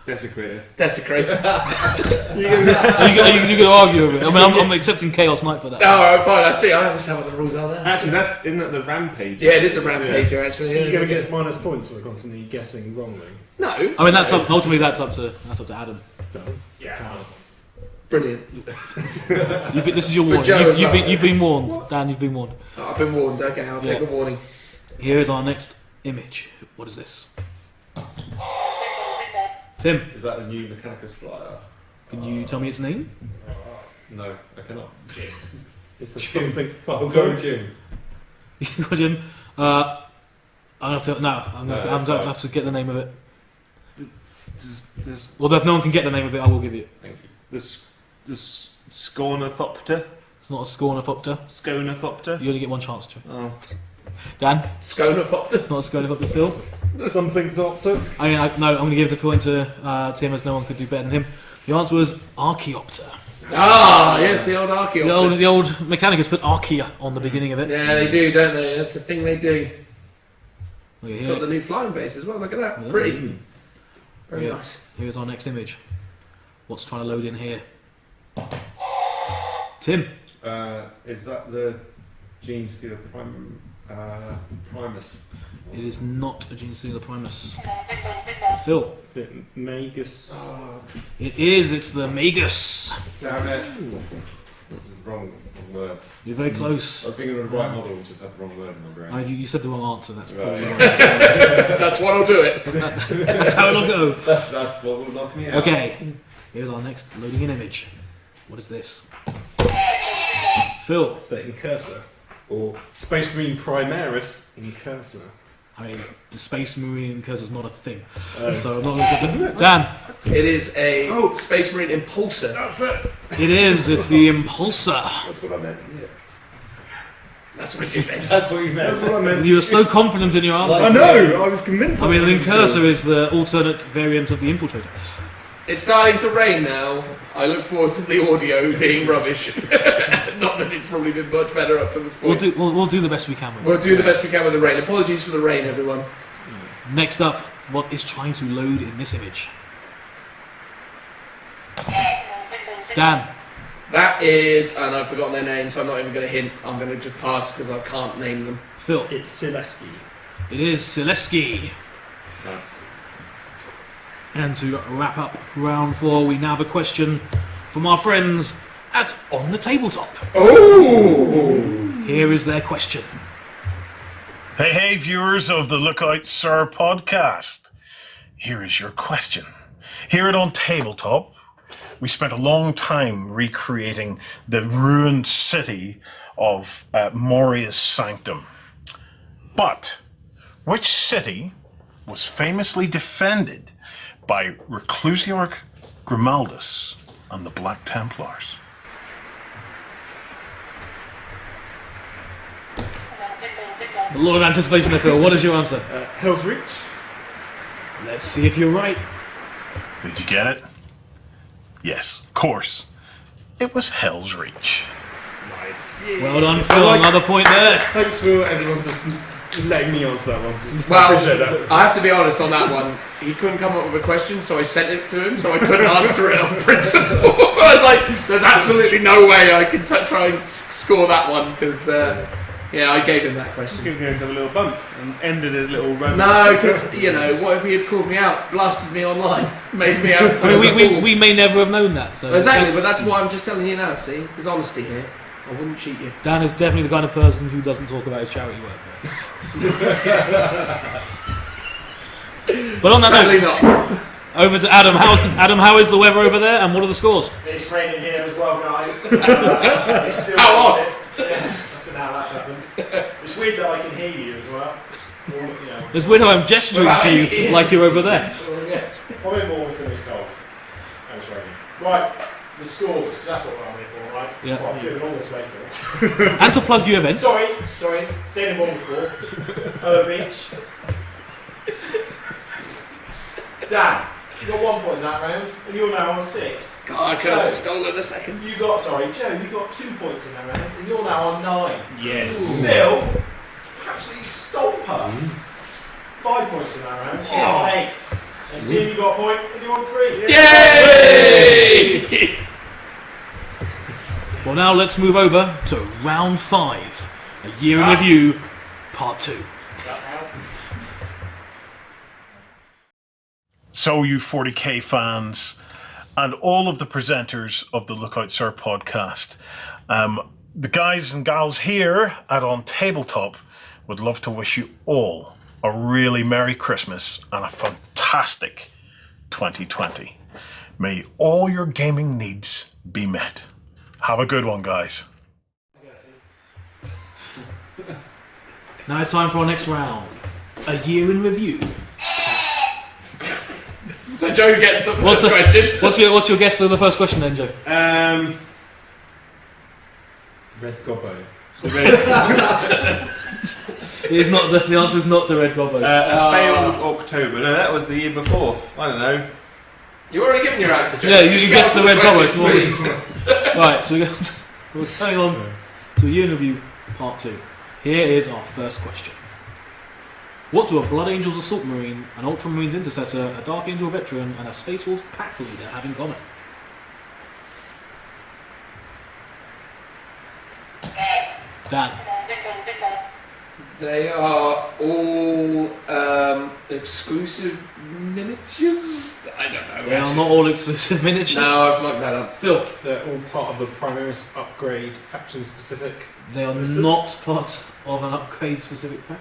Desecrator. Desecrator. Are you going to argue with it? I mean, I'm accepting Chaos Knight for that. Oh, fine. I see. I understand what the rules are there. Actually, isn't that the Rampage? Yeah, it is the Rampager, actually. You're going to get minus points for constantly guessing wrongly. No. I mean, ultimately that's up to Adam. Yeah. Brilliant. This is your For warning. Joe as well. You've been warned, Dan. You've been warned. Oh, I've been warned. Okay, I'll take the warning. Here is our next image. What is this? Tim, Is that the new Mechanicus flyer? can you tell me its name? No, I cannot. It's a something Go photo. Jim. Jim, I have to. No, I'm going that's to fine. have to get the name of it. There's, Well, if no one can get the name of it, I will give you it. Thank you. there's Scornathopter. It's not a Scornathopter. Sconethopter. You only get one chance, Joe. Oh. Dan, Sconefopter. it's not a Scornathopter. Phil, Something thopter. I mean, no, I'm going to give the point to Tim, as no one could do better than him. The answer was Archaeopter. Ah, yes, the old Archaeopter. The old Mechanicus put Archaea on the beginning of it. Yeah, they do, don't they? That's the thing they do. Okay, It's here- got the new flying base as well. Look at that. Yeah. Pretty. Very Yeah. nice. Here's our next image. What's trying to load in here? Tim, Is that the Gene Stealer Primus? it is not a Gene Stealer Primus. Phil, Is it Magus? it is. It's the Magus. Damn it! This is the wrong word. You're very close. I was thinking of the right model, just had the wrong word in my brain. You said the wrong answer. That's Right. probably wrong. That's what'll do it. That's how it'll go. That's what will knock me out. Okay, here's our next loading in image. What is this? Phil, Spec in cursor. Or Space Marine Primaris in cursor. I mean, the Space Marine cursor is not a thing. So I'm not going to say this. Dan, It is a Space Marine Impulsor. That's it! it is. It's the Impulsor. That's what I meant. Yeah. That's what you meant. That's what you meant. That's what I meant. You were so confident in your answer. I know! I was convinced. I mean, the Incursor is the alternate variant of the Infiltrator. It's starting to rain now. I look forward to the audio being rubbish. Not that it's probably been much better up to this point. We'll do the best we can with it. We'll do the best we can with the rain. Apologies for the rain, everyone. Next up, what is trying to load in this image? Dan, That is, and I've forgotten their name, so I'm not even going to hint. I'm going to just pass because I can't name them. Phil, It's Sileski. it is Sileski. Nice. And to wrap up round 4, we now have a question from our friends at On the Tabletop. Oh! Here is their question. Hey, viewers of the Look Out Sir podcast. Here is your question. Here at On Tabletop, we spent a long time recreating the ruined city of Moria's Sanctum. But which city was famously defended by Reclusior Grimaldus and the Black Templars? A lot of anticipation there, Phil. What is your answer? Hell's Reach. Let's see if you're right. Did you get it? Yes, of course. It was Hell's Reach. Nice. Well done, Phil. Another point there. Thanks for everyone just letting me answer that one. Well, Appreciate that. I have to be honest on that one. He couldn't come up with a question, so I sent it to him, so I couldn't answer it on principle. I was like, there's absolutely no way I can try and score that one, because, yeah, I gave him that question. Give himself a little bump and ended his little run. No, because, you know, what if he had called me out, blasted me online, made me out as a I mean, fool? we may never have known that. So Exactly, but that's why I'm just telling you now, see? There's honesty here. I wouldn't cheat you. Dan is definitely the kind of person who doesn't talk about his charity work. But on that Sadly note, not. over to Adam. How is the weather over there, and what are the scores? It's raining here as well, guys. It's still How odd? Yeah, I don't know how that's happened. It's weird that I can hear you as well. Or, you know, It's weird how I'm gesturing to you like you're over there. probably more than it's cold. And it's raining. Right, the scores, because that's what we're on here for, right? Yeah. That's what I've driven all this way for. And to plug your event. Sorry, staying in one before. Beach. Dan, you got 1 point in that round, and you're now on 6. God, I could have stolen a second. Joe, you got 2 points in that round, and you're now on 9. Yes. Still, absolutely stomper. 5 points in that round. You're on 8. And Tim, you got a point, and you're on 3. Yay! Well, now let's move over to round 5. A year in review, part 2. So, you 40k fans and all of the presenters of the Lookout Sir podcast, the guys and gals here at On Tabletop would love to wish you all a really Merry Christmas and a fantastic 2020. May all your gaming needs be met. Have a good one, guys. Now it's time for our next round. A year in review. So Joe gets the first question. What's your guess for the first question then, Joe? Red Gobbo. It's not the answer is not the Red Gobbo. Failed October. No, that was the year before. I don't know. You already given your answer, Joe. Yeah, you guessed the Red Gobbo. So Please. right, so we're going on to a year in review, part 2. Here is our first question. What do a Blood Angels Assault Marine, an Ultramarines Intercessor, a Dark Angel Veteran, and a Space Wolves Pack Leader have in common? Dan. They are all exclusive miniatures. I don't know. They are not all exclusive miniatures. No, I've looked that up. Phil. They're all part of the Primaris upgrade faction specific. They are not part of an upgrade specific pack.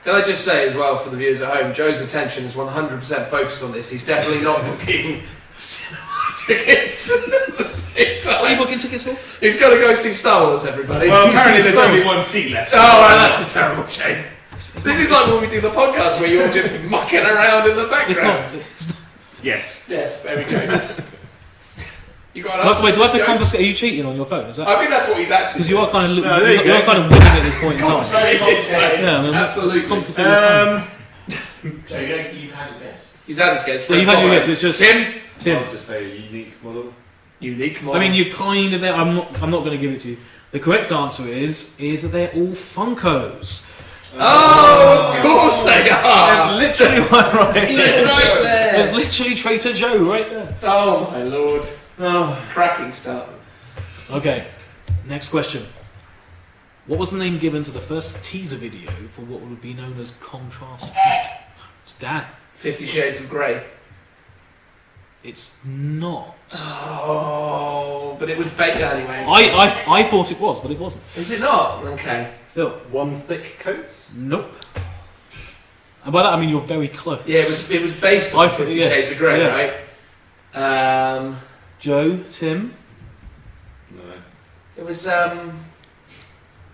Can I just say as well for the viewers at home, Joe's attention is 100% focused on this. He's definitely not booking tickets at the same time. What are you booking tickets for? He's got to go see Star Wars, everybody. Well, apparently there's only one seat left. Oh, right, that's a terrible shame. This is like when we do the podcast where you're just mucking around in the background. It's not. Yes. Yes, there we go. You got Do I have to confiscate? Are you cheating on your phone? Is that? I think that's what he's actually. Because you are kind of No, there you you are go. kind of winning at this point in time. Yeah, I mean, absolutely. confiscate your phone. So you've had your guess. He's had his guess. Yeah, you've had your guess. It's just Tim. I'll just say a unique model. Unique model. I mean, you kind of there. I'm not going to give it to you. The correct answer is that they're all Funkos. Oh, of course they are. There's literally one right there. Right there. There's literally Traitor Joe right there. Oh my lord. Oh. Cracking start. Okay, next question. What was the name given to the first teaser video for what would be known as Contrast Heat? It's Dan. 50 Shades of Grey. It's not. Oh, but it was bait anyway. I thought it was, but it wasn't. Is it not? Okay. Phil. One thick coat? Nope. And by that I mean you're very close. Yeah, it was based on 50 Shades of Grey, yeah. right? Joe, Tim. No. It was no,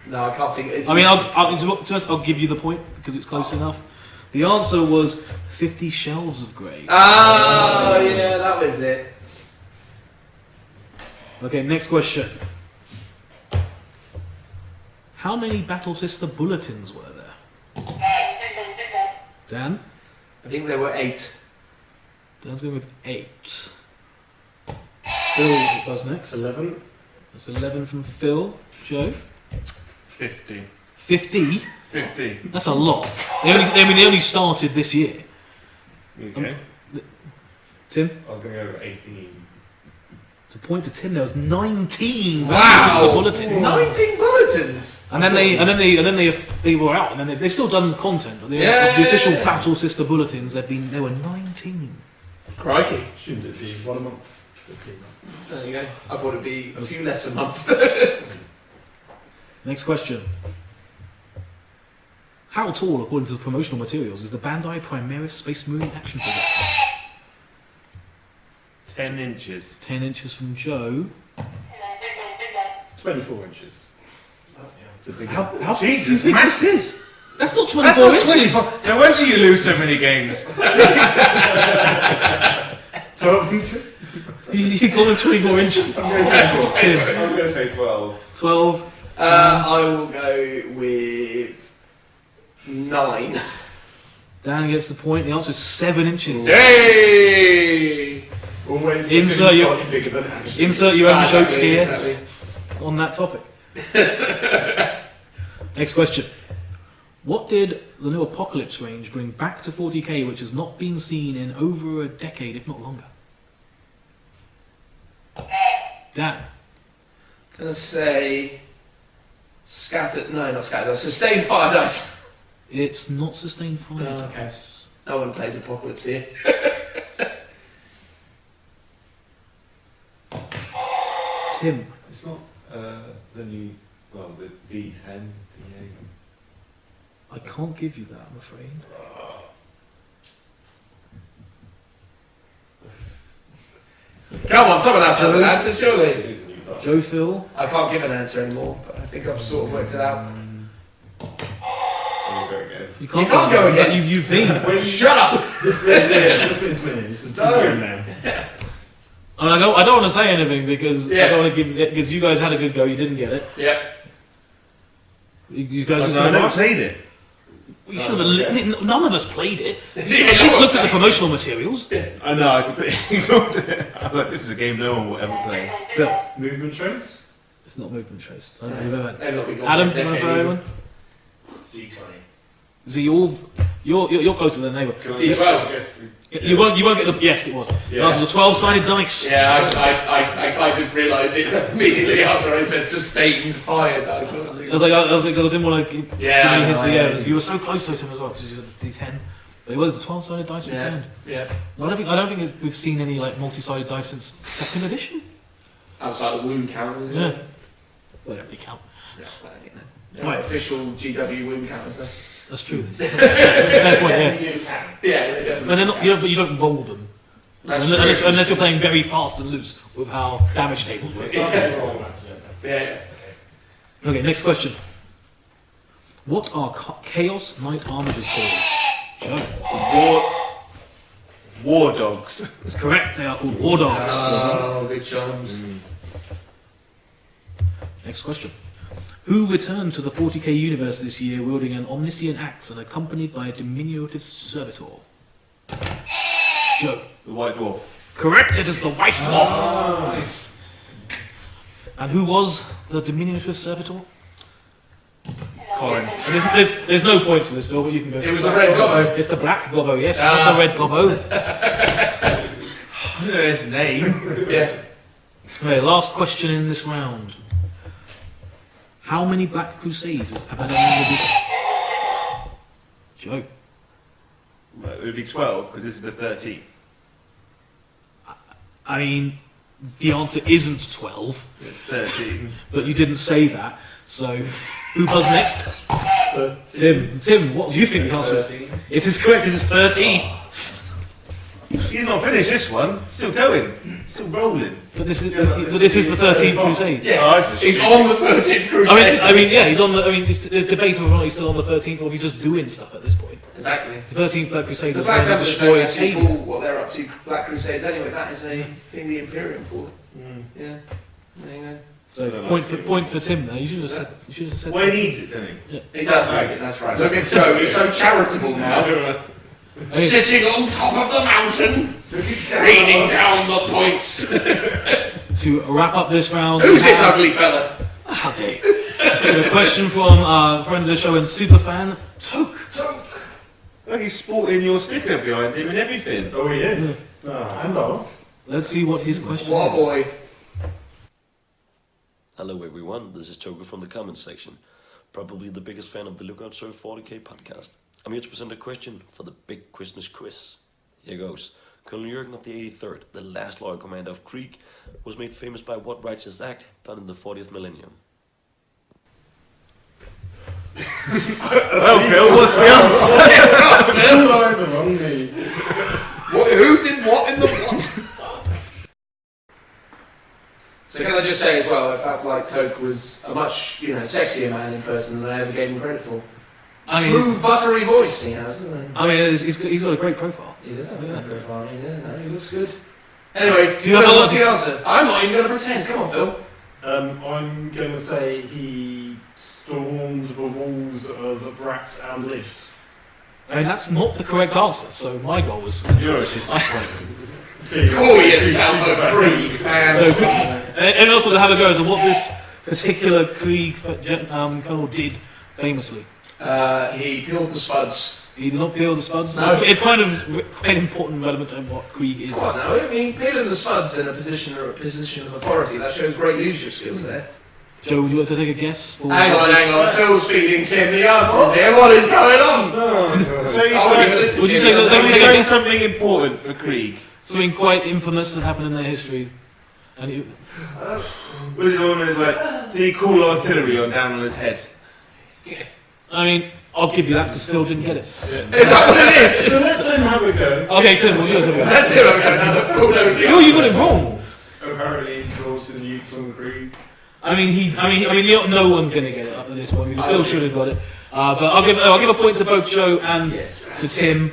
I can't think. I mean, I'll give you the point because it's close enough. The answer was 50 Shelves of Grey. Oh, yeah, that was it. Okay, next question. How many Battle Sister bulletins were there? Dan? I think there were 8. Dan's going with 8. Phil was next. 11. That's 11 from Phil. Joe? 50. 50? 50. That's a lot. They only started this year. Okay. Tim? I was going to go with 18. To point to Tim, there was 19 Wow! bulletins. 19 bulletins. And then they were out, and then they've still done content. But the official Battle Sister bulletins, there were 19. Crikey! Shouldn't it be 1 a month? 15 months. There you go. I thought it'd be a few less a month. Next question. How tall, according to the promotional materials, is the Bandai Primaris Space Marine action figure? 10 inches. 10 inches from Joe. 24 inches. It's a big How Jesus, do you think this is? That's not 24 That's not inches. 24. No wonder you lose so many games. 12 inches? You call them 24 inches. I'm going to say 12. 12. I will go with 9. Dan gets the point. The answer is 7 inches. Yay! Always Insert your- slightly bigger than actually. Insert your own joke Exactly, here exactly. on that topic. Next question. What did the new Apocalypse range bring back to 40k which has not been seen in over a decade, if not longer? Dan. Gonna say sustained fire dice. It's not sustained fire Oh, okay. dice. No one plays Apocalypse here. Tim. It's not the D10, D8. I can't give you that, I'm afraid. Come on, someone else has an answer, surely. It is a new book. Joe Phil. I can't give an answer anymore, but I think I've sort of worked it out. I'll go again. You can't go again. You've been. Shut up! This bit's minute. This is two now. I don't want to say anything because Yeah. I don't want to give because you guys had a good go. You didn't get it. Yeah. You guys. I never played it. You should have. None of us played it. You should have at least looked at the promotional materials. I know, I completely ignored it. I was like, this is a game no one will ever play. Phil. Movement trace? It's not movement trace. I don't think we've ever had. They've not been gone Adam, for do a you want to decade throw either. one? D20. So you're closer than the neighbour. D12. You won't get the. Yes, it was. Yeah. Those were the 12-sided dice. Yeah, I kind of realised it immediately after I said sustained fire dice. I was like, I didn't want to. Yeah, I give know, you yeah. hints, but you were so close to him as well because you said D10. But it was the 12-sided dice Yeah. returned. Yeah. I don't think we've seen any like multi-sided dice since second edition. Outside the wound counters. Yeah. Well, they don't really count. Yeah, well, you know. Right. Official GW wound counters though. That's true. Fair point. Yeah. You can. Yeah, they definitely. But they're not. But you don't roll them. That's Unless you're playing very fast and loose with how damage tables work. Yeah. Okay, next question. What are Chaos Knight armatures called? Joe. War dogs. That's correct, they are called War Dogs. Oh, good chums. Next question. Who returned to the 40k universe this year wielding an omniscient axe and accompanied by a diminutive servitor? Joe. The White Dwarf. Correct, it is the White Dwarf. And who was the diminutive servitor? Colin. There's no points for this, Phil, but you can go. It was the red gobbo. It's the black gobbo, yes, not the red gobbo. I don't know his name. Yeah. Okay, last question in this round. How many Black Crusades have had Joe? Well, it would be 12 because this is the 13th. I mean, the answer isn't 12, It's 13. but you didn't say that. So, who does next? Tim, what do you think the answer is? 13. It is correct, it is 13. He's not finished this one. Still going. Still rolling. But this is the 13th Crusade. Yeah. Oh, this is He's stupid. on the 13th crusade. I mean, yeah, he's on the. I mean, there's debate whether or not he's still on the 13th or if he's just doing stuff at this point. Exactly. The 13th Black Crusade The was fact when that they they destroyed actually call Canaan. what they're up to Black Crusades anyway, that is a thing the Imperium called. Mm. Yeah. There you go. So point for Tim there. You should have said. Well, he needs it, doesn't he? He does make it, that's right. Look at Joe, he's so charitable now. Sitting on top of the mountain, raining down the points. To wrap up this round. Who's this ugly fella? How dare you. A question from friend of the show and superfan, Toke. Like he's sporting your sticker behind him and everything. Oh, he is. And ours. Let's see what his question What a is. boy. Hello everyone, this is Togo from the comments section. Probably the biggest fan of the Lookout Serve 40k podcast. I'm here to present a question for the big Christmas quiz. Here goes. Colonel Jürgen of the 83rd, the last loyal commander of Krieg, was made famous by what righteous act done in the 40th millennium? Well, Phil, what's the answer? All eyes are on me. Who did what in the what? So can I just say as well, I felt like Toke was a much, sexier man in person than I ever gave him credit for. I mean- Smooth, buttery voice he has, isn't he? I mean, he's got a great profile. He does have a good profile, he looks good. Anyway, Do you have Phil, a- what's the answer? I'm not even going to pretend. Come on, Phil. I'm going to say he stormed the walls of Vrax and lived. I mean, that's not the correct answer, so my goal was... You're a disappointment. Call yourself a Krieg fan. So, anyone else want to have a go as to what this particular Krieg colonel did famously? He peeled the spuds. He did not peel the spuds. No. It's kind of quite important and relevant to what Krieg is. What? No, I mean peeling the spuds in a position of authority. That shows great leadership skills there. Joe, would you like to take a guess? For Hang on. Phil's feeding Tim the answers here. What is going on? So he's Would you take doing something important for Krieg? something quite infamous that happened in their history? And it, Was the one who's like, did he call artillery on down on his head? I mean, I'll give you that because Phil didn't get it. Is that what it is? Let's have a go. Okay, Tim, we'll do it. That's it. I'm going now that Phil knows the Phil, you got it wrong. Apparently, he draws to the nukes on the Krieg. I mean, no one's going to get it up at this point because Phil should have got it. But I'll give a point to both Joe and to Tim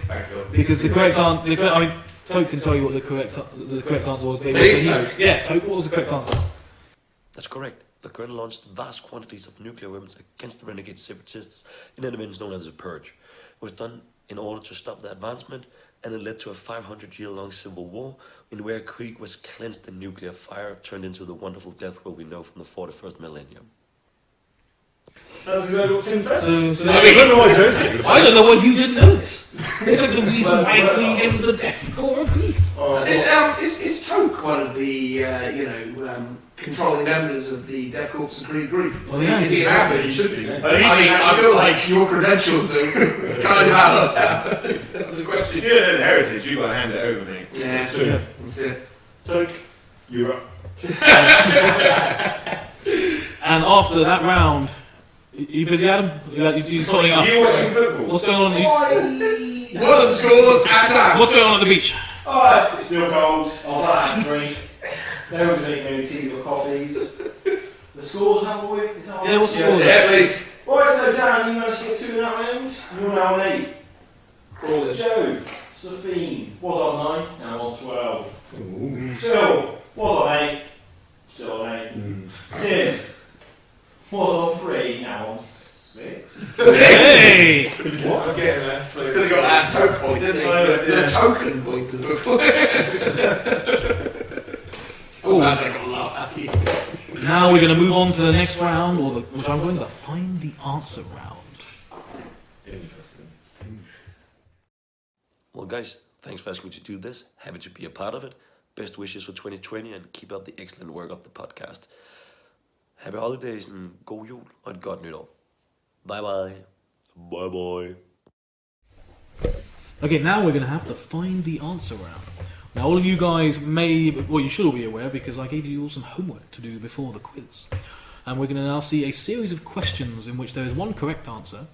because the correct answer. I mean, Toke can tell you what the correct answer was. Please, Toke. Yeah, Toke. What was the correct answer? That's correct. The Colonel launched vast quantities of nuclear weapons against the renegade separatists in an event known as the Purge. It was done in order to stop the advancement, and it led to a 500-year-long civil war in where Krieg was cleansed in nuclear fire, turned into the wonderful death world we know from the 41st millennium. That's exactly what Tim says. I don't know why you didn't know this. It's like the reason why Krieg is the death core of Krieg. Is Toke one of the controlling members of the Death Corps and Krieg group? Well, yeah, is he happy? He should be. I feel like your credentials are kind of out of the question. If you're an heritage, you've got to hand it over, mate. Yeah, True. that's it. Toke, you're up. And after that round, you busy, Adam? You're totting up. Are you watching football? What's going on? What are the scores at that? What's going on at the beach? Oh, it's still cold. I'll take that drink. No one's eating any tea or coffees. The scores, haven't we? Yeah, what's the score? Yeah, please. Right, so Dan, you managed to get 2 in that round. You're now on 8. Crawling. Joe, Sophine was on 9, now on 12. Phil was on 8, still on 8. Tim was on 3, now on 6. Hey! What? I'm getting there. Could have got that toke point, didn't he? The token point as well. Oh, man, I got a laugh at you. Now we're going to move on to the next round, which I'm going to find the answer round. Well, guys, thanks for asking me to do this. Happy to be a part of it. Best wishes for 2020 and keep up the excellent work of the podcast. Happy holidays and god jul og et godt nytår. Bye bye. Bye bye. Okay, now we're going to have to find the answer round. Now, all of you guys you should all be aware because I gave you all some homework to do before the quiz. And we're going to now see a series of questions in which there is one correct answer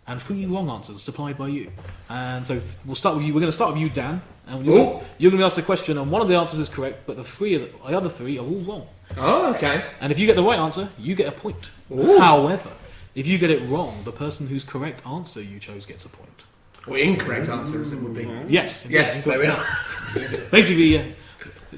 and 3 wrong answers supplied by you. And so we'll start with you. We're going to start with you, Dan. And you're going to be asked a question, and one of the answers is correct, but the other three are all wrong. Oh, okay. And if you get the right answer, you get a point. Ooh. However, if you get it wrong, the person whose correct answer you chose gets a point. Or incorrect answers it would be. Yes. Yes, there we are. Basically,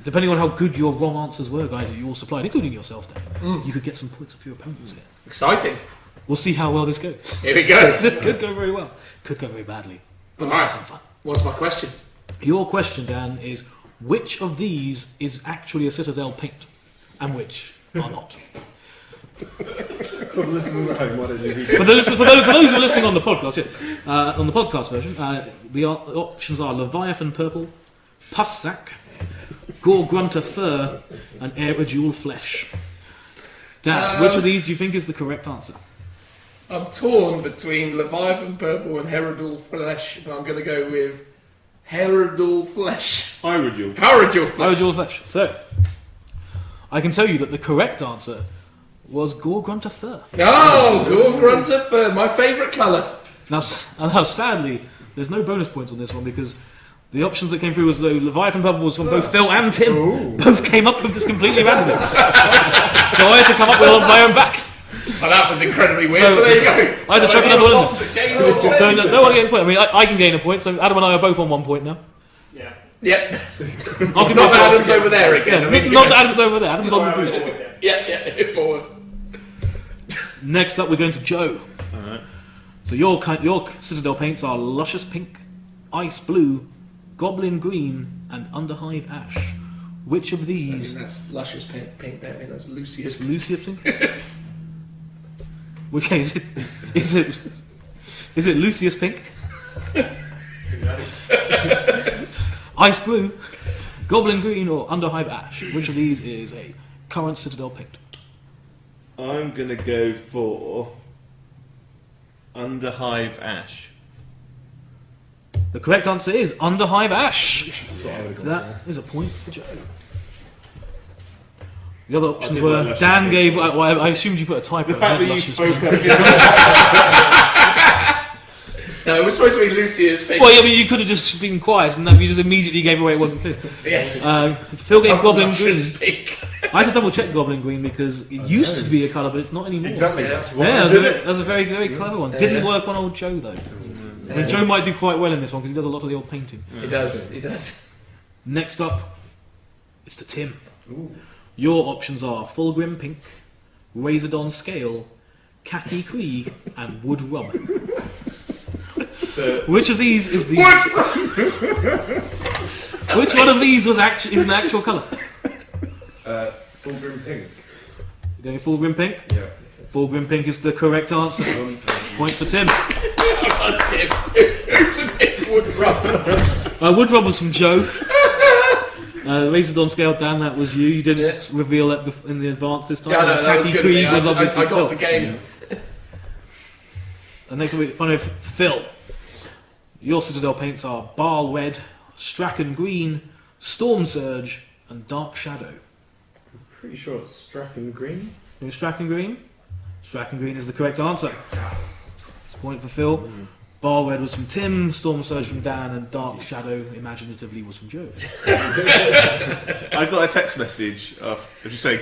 depending on how good your wrong answers were, guys, that you all supplied, including yourself, Dan, you could get some points off your opponents here. Exciting. We'll see how well this goes. Here we go. This could go very well. Could go very badly. But let's have some fun. What's my question? Your question, Dan, is which of these is actually a Citadel paint and which are not? For the listeners at home, why don't you read For those who are listening on the podcast, yes. On the podcast version, the options are Leviathan Purple, Pus Sack, Gore Grunter Fur, and Aerodule Flesh. Dan, which of these do you think is the correct answer? I'm torn between Leviathan Purple and Herodule Flesh, but I'm going to go with Herodule Flesh. Hyrule. Herodule Flesh. Herodule Flesh. So, I can tell you that the correct answer was Gore Grunter Fur. Oh, Gore Grunter Fur, my favourite colour. Now, sadly, there's no bonus points on this one because the options that came through was though Leviathan Purple was from both Phil and Tim. Ooh. Both came up with this completely randomly. So I had to come up with it on my own back. Well, that was incredibly weird, so there you go. I had to chuck another one. Lost the game rules. So no one getting a point. I mean, I can gain a point, so Adam and I are both on 1 point now. Yeah. Yep. I'll give Not you that Adam's over there again. Yeah, I mean, not that Adam's over there. Adam's on the boot. Yeah, bored. Next up, we're going to Joe. Alright. So your Citadel paints are Luscious Pink, Ice Blue, Goblin Green, and Underhive Ash. Which of I these? mean, that's Luscious Pink there. I mean, that's Lucius. Lucius Pink? Which case is it Lucius Pink, Ice Blue, Goblin Green, or Underhive Ash? Which of these is a current Citadel paint? I'm going to go for Underhive Ash. The correct answer is Underhive Ash. That is a point for Joe. The other options were Dan gave. Well, I assumed you put a typo. The fact that you spoke up. No, it was supposed to be Lucius Pink. Well, I mean, you could have just been quiet, and you just immediately gave away it wasn't clear. Yes. Phil gave Goblin Green. Pink. I had to double check Goblin Green because it used to be a colour, but it's not anymore. Exactly, that's why Yeah, I did it. that's a very, very clever one. Didn't work on old Joe though. I mean, Joe might do quite well in this one because he does a lot of the old painting. He does. Next up, it's to Tim. Your options are Fulgrim Pink, Razordon Scale, Khaki Krieg, and Wood Rub. Which of these is the? Which one of these is an actual colour? Fulgrim Pink. You going Fulgrim Pink? Yeah. Fulgrim Pink is the correct answer. Point for Tim. It's on Tim. It's a big Wood Rub. Wood Rub was from Joe. Razordon Scale, Dan, that was you. You didn't reveal it in the advance this time. Yeah, no, that was Khaki good. Krieg was obviously I got Phil. the game. And next week, finally, Phil. Your Citadel paints are Barl Red, Strachan Green, Storm Surge, and Dark Shadow. I'm pretty sure it's Strachan Green. Strachan Green? Strachan Green is the correct answer. It's a point for Phil. Barl Red was from Tim, Storm Surge from Dan, and Dark Shadow, imaginatively, was from Joe. I got a text message of just saying,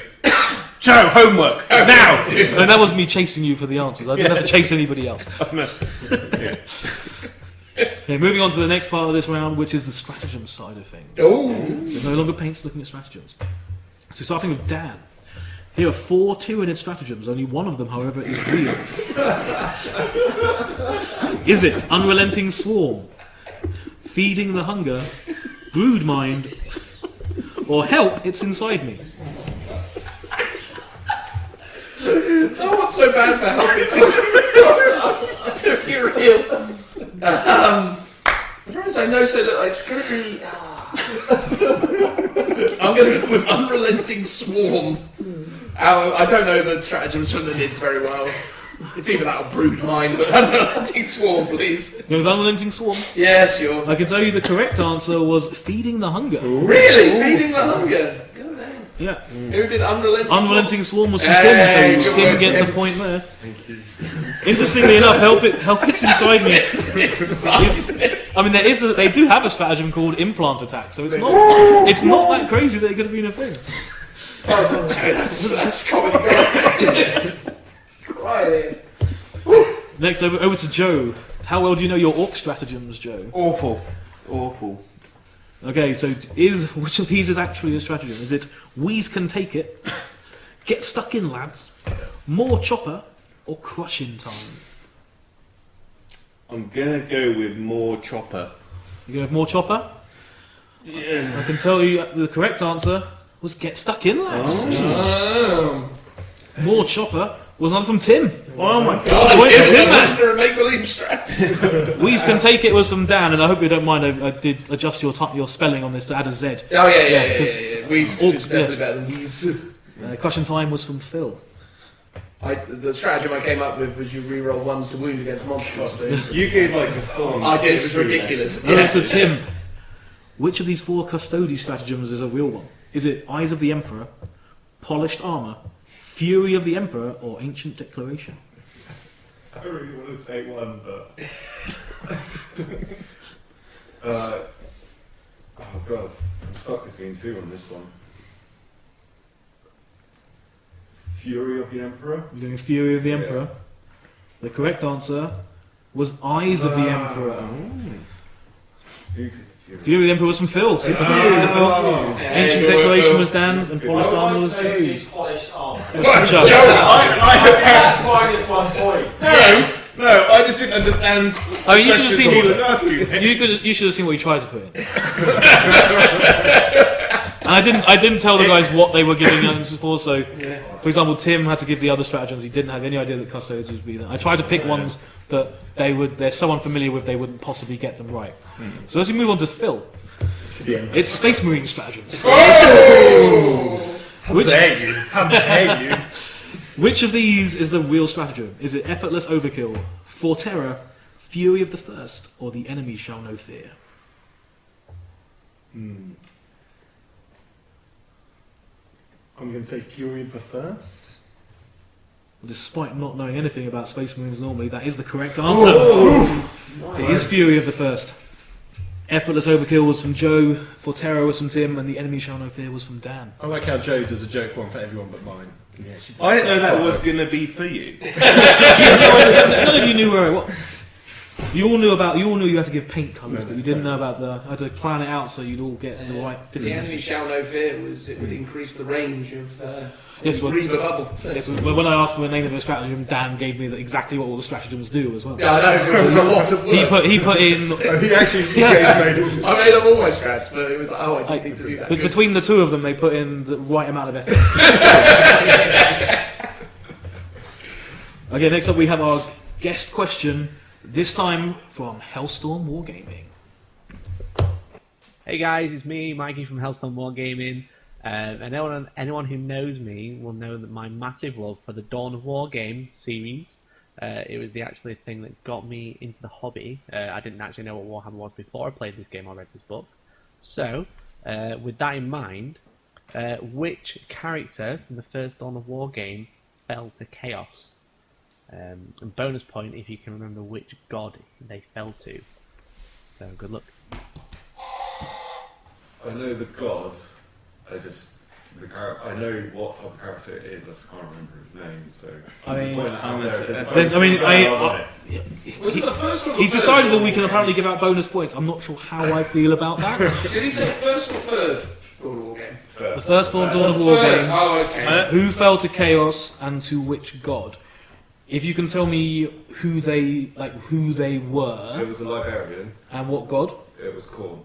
Joe, homework, now! And that was me chasing you for the answers. I didn't have to chase anybody else. Okay, moving on to the next part of this round, which is the stratagem side of things. There's no longer paints looking at stratagems. So starting with Dan. Here are 4 Tyranid stratagems. Only one of them, however, is real. Is it Unrelenting Swarm, Feeding the Hunger, Broodmind, or Help, It's Inside Me? No one's so bad for Help, It's Inside Me. You're real. The problem is I know, so look, it's going to be... I'm going to go with Unrelenting Swarm. I don't know the stratagems from the Nids very well. It's either that or Broodmind, but Unrelenting Swarm, please. Go with Unrelenting Swarm? Yeah, sure. I can tell you the correct answer was Feeding the Hunger. Really? Feeding the Hunger? Go down. Yeah. Who did Unrelenting Swarm was from Tim, so Tim gets a point there. Thank you. Interestingly enough, Help It's Inside Me. I mean, they do have a stratagem called Implant Attack, so it's not that crazy that it could have been a thing. That's comedy. Next, over to Joe. How well do you know your Orc stratagems, Joe? Awful. Okay, so which of these is actually a stratagem? Is it Wheeze Can Take It, Get Stuck In Lads, More Chopper, or Crush In Time? I'm going to go with More Chopper. You're going to have More Chopper? Yeah. I can tell you the correct answer was Get Stuck In Lads. More Chopper was another from Tim. Oh my God, Tim's the master of make-believe strats. Wheeze Can Take It was from Dan, and I hope you don't mind, I did adjust your spelling on this to add a Z. Oh, yeah. Wheeze is definitely better than Wheeze. Crush In Time was from Phil. The stratagem I came up with was you reroll 1s to wound against monsters. You gave like a full. I did, it was ridiculous. To Tim. Which of these 4 custody stratagems is a real one? Is it Eyes of the Emperor, Polished Armour, Fury of the Emperor, or Ancient Declaration? I really want to say one, but... oh god, I'm stuck between 2 on this one. Fury of the Emperor? You're doing Fury of the Emperor. The correct answer was Eyes of the Emperor. Who did Fury of the Emperor was from Phil. So Ancient Declaration was Dan's, and Polished Armour was Joe's. Polished Armour. That's -1 point. No, I just didn't understand. I mean, you should have seen asking. you should have seen what he tried to put in. I didn't tell the guys what they were giving answers for. So, Yeah. for example, Tim had to give the other stratagems. He didn't have any idea that custodians would be there. I tried to pick ones that they're so unfamiliar with they wouldn't possibly get them right. So as we move on to Phil, it's Space Marine stratagems. How dare you? How dare you? Which of these is the real stratagem? Is it Effortless Overkill, Forterra, Fury of the First, or The Enemy Shall Know Fear? I'm going to say Fury of the First. Despite not knowing anything about Space Marines normally, that is the correct answer. It is Fury of the First. Effortless Overkill was from Joe, Forterra was from Tim, and The Enemy Shall Know Fear was from Dan. I like how Joe does a joke one for everyone but mine. Can you actually- I didn't know that was going to be for you. None of you knew where it was. You all knew you had to give paint colours, but you didn't know about I had to plan it out so you'd all get the right The different Enemy messages. Shall Know Fear was it would increase the range of Yes, well- Reaver Bubble. Yes, well, when I asked for the name of the stratagem, Dan gave me exactly what all the stratagems do as well. Yeah, I know, because there's a lot of work. He put in. He actually made I made up all my strats, but it was like, I didn't need to do that. But Good. between the two of them, they put in the right amount of effort. Okay, next up we have our guest question, this time from Hellstorm Wargaming. Hey guys, it's me, Mikey from Hellstorm Wargaming. And anyone who knows me will know that my massive love for the Dawn of War game series, it was the actually thing that got me into the hobby. I didn't actually know what Warhammer was before I played this game or read this book. So, with that in mind, which character from the first Dawn of War game fell to chaos? And bonus point if you can remember which god they fell to. So, good luck. I know the god. I know what type of character it is. I just can't remember his name. So Was it the first one or He third decided that Dawn we of can War apparently games? give out bonus points. I'm not sure how I feel about that. Did he say first or third Dawn of War game? The first Dawn of War First, game. oh, okay. Who fell to chaos and to which god? If you can tell me who they were. It was a Liberian. And what god? It was Khorne.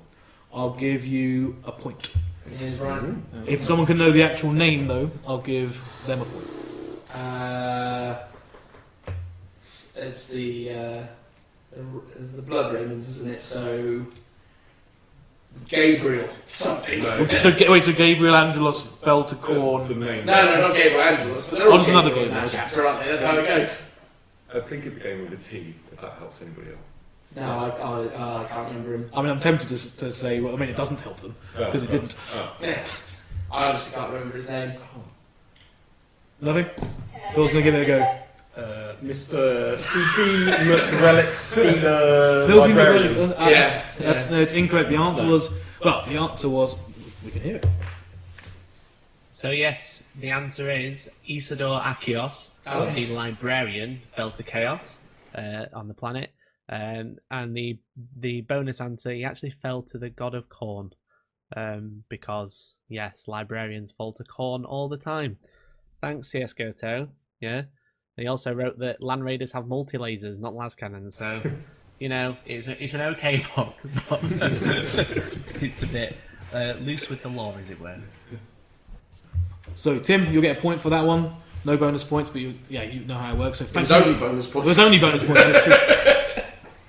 I'll give you a point. Here's Ryan. If someone can know the actual name, though, I'll give them a point. It's the Blood Ravens, isn't it? So Gabriel something. So Gabriel Angelos fell to Khorne. No, not Gabriel Angelos. But they're all just another Gabriel in Gabriel. that chapter, aren't they? That's how it goes. I think it began with a T. If that helps anybody else. No, I can't remember him. I mean, I'm tempted to say, well, I mean, it doesn't help them because it didn't. Yeah. I honestly can't remember his name. Nothing. Phil's gonna give it a go. Mr. Filthy McRelic Stealer Filthy Librarian. McRelic. No, it's incorrect. The answer was. We can hear it. So yes, the answer is Isidore Achios, the librarian, fell to chaos on the planet. And the bonus answer, he actually fell to the god of Khorne, because yes, librarians fall to Khorne all the time. Thanks, CS Goto. Yeah, they also wrote that land raiders have multi lasers, not las cannons. So, you know, it's an okay book, but it's a bit loose with the law, as it were. So Tim, you'll get a point for that one. No bonus points, but you know how it works. So It was only bonus points. It was only bonus points. That's true.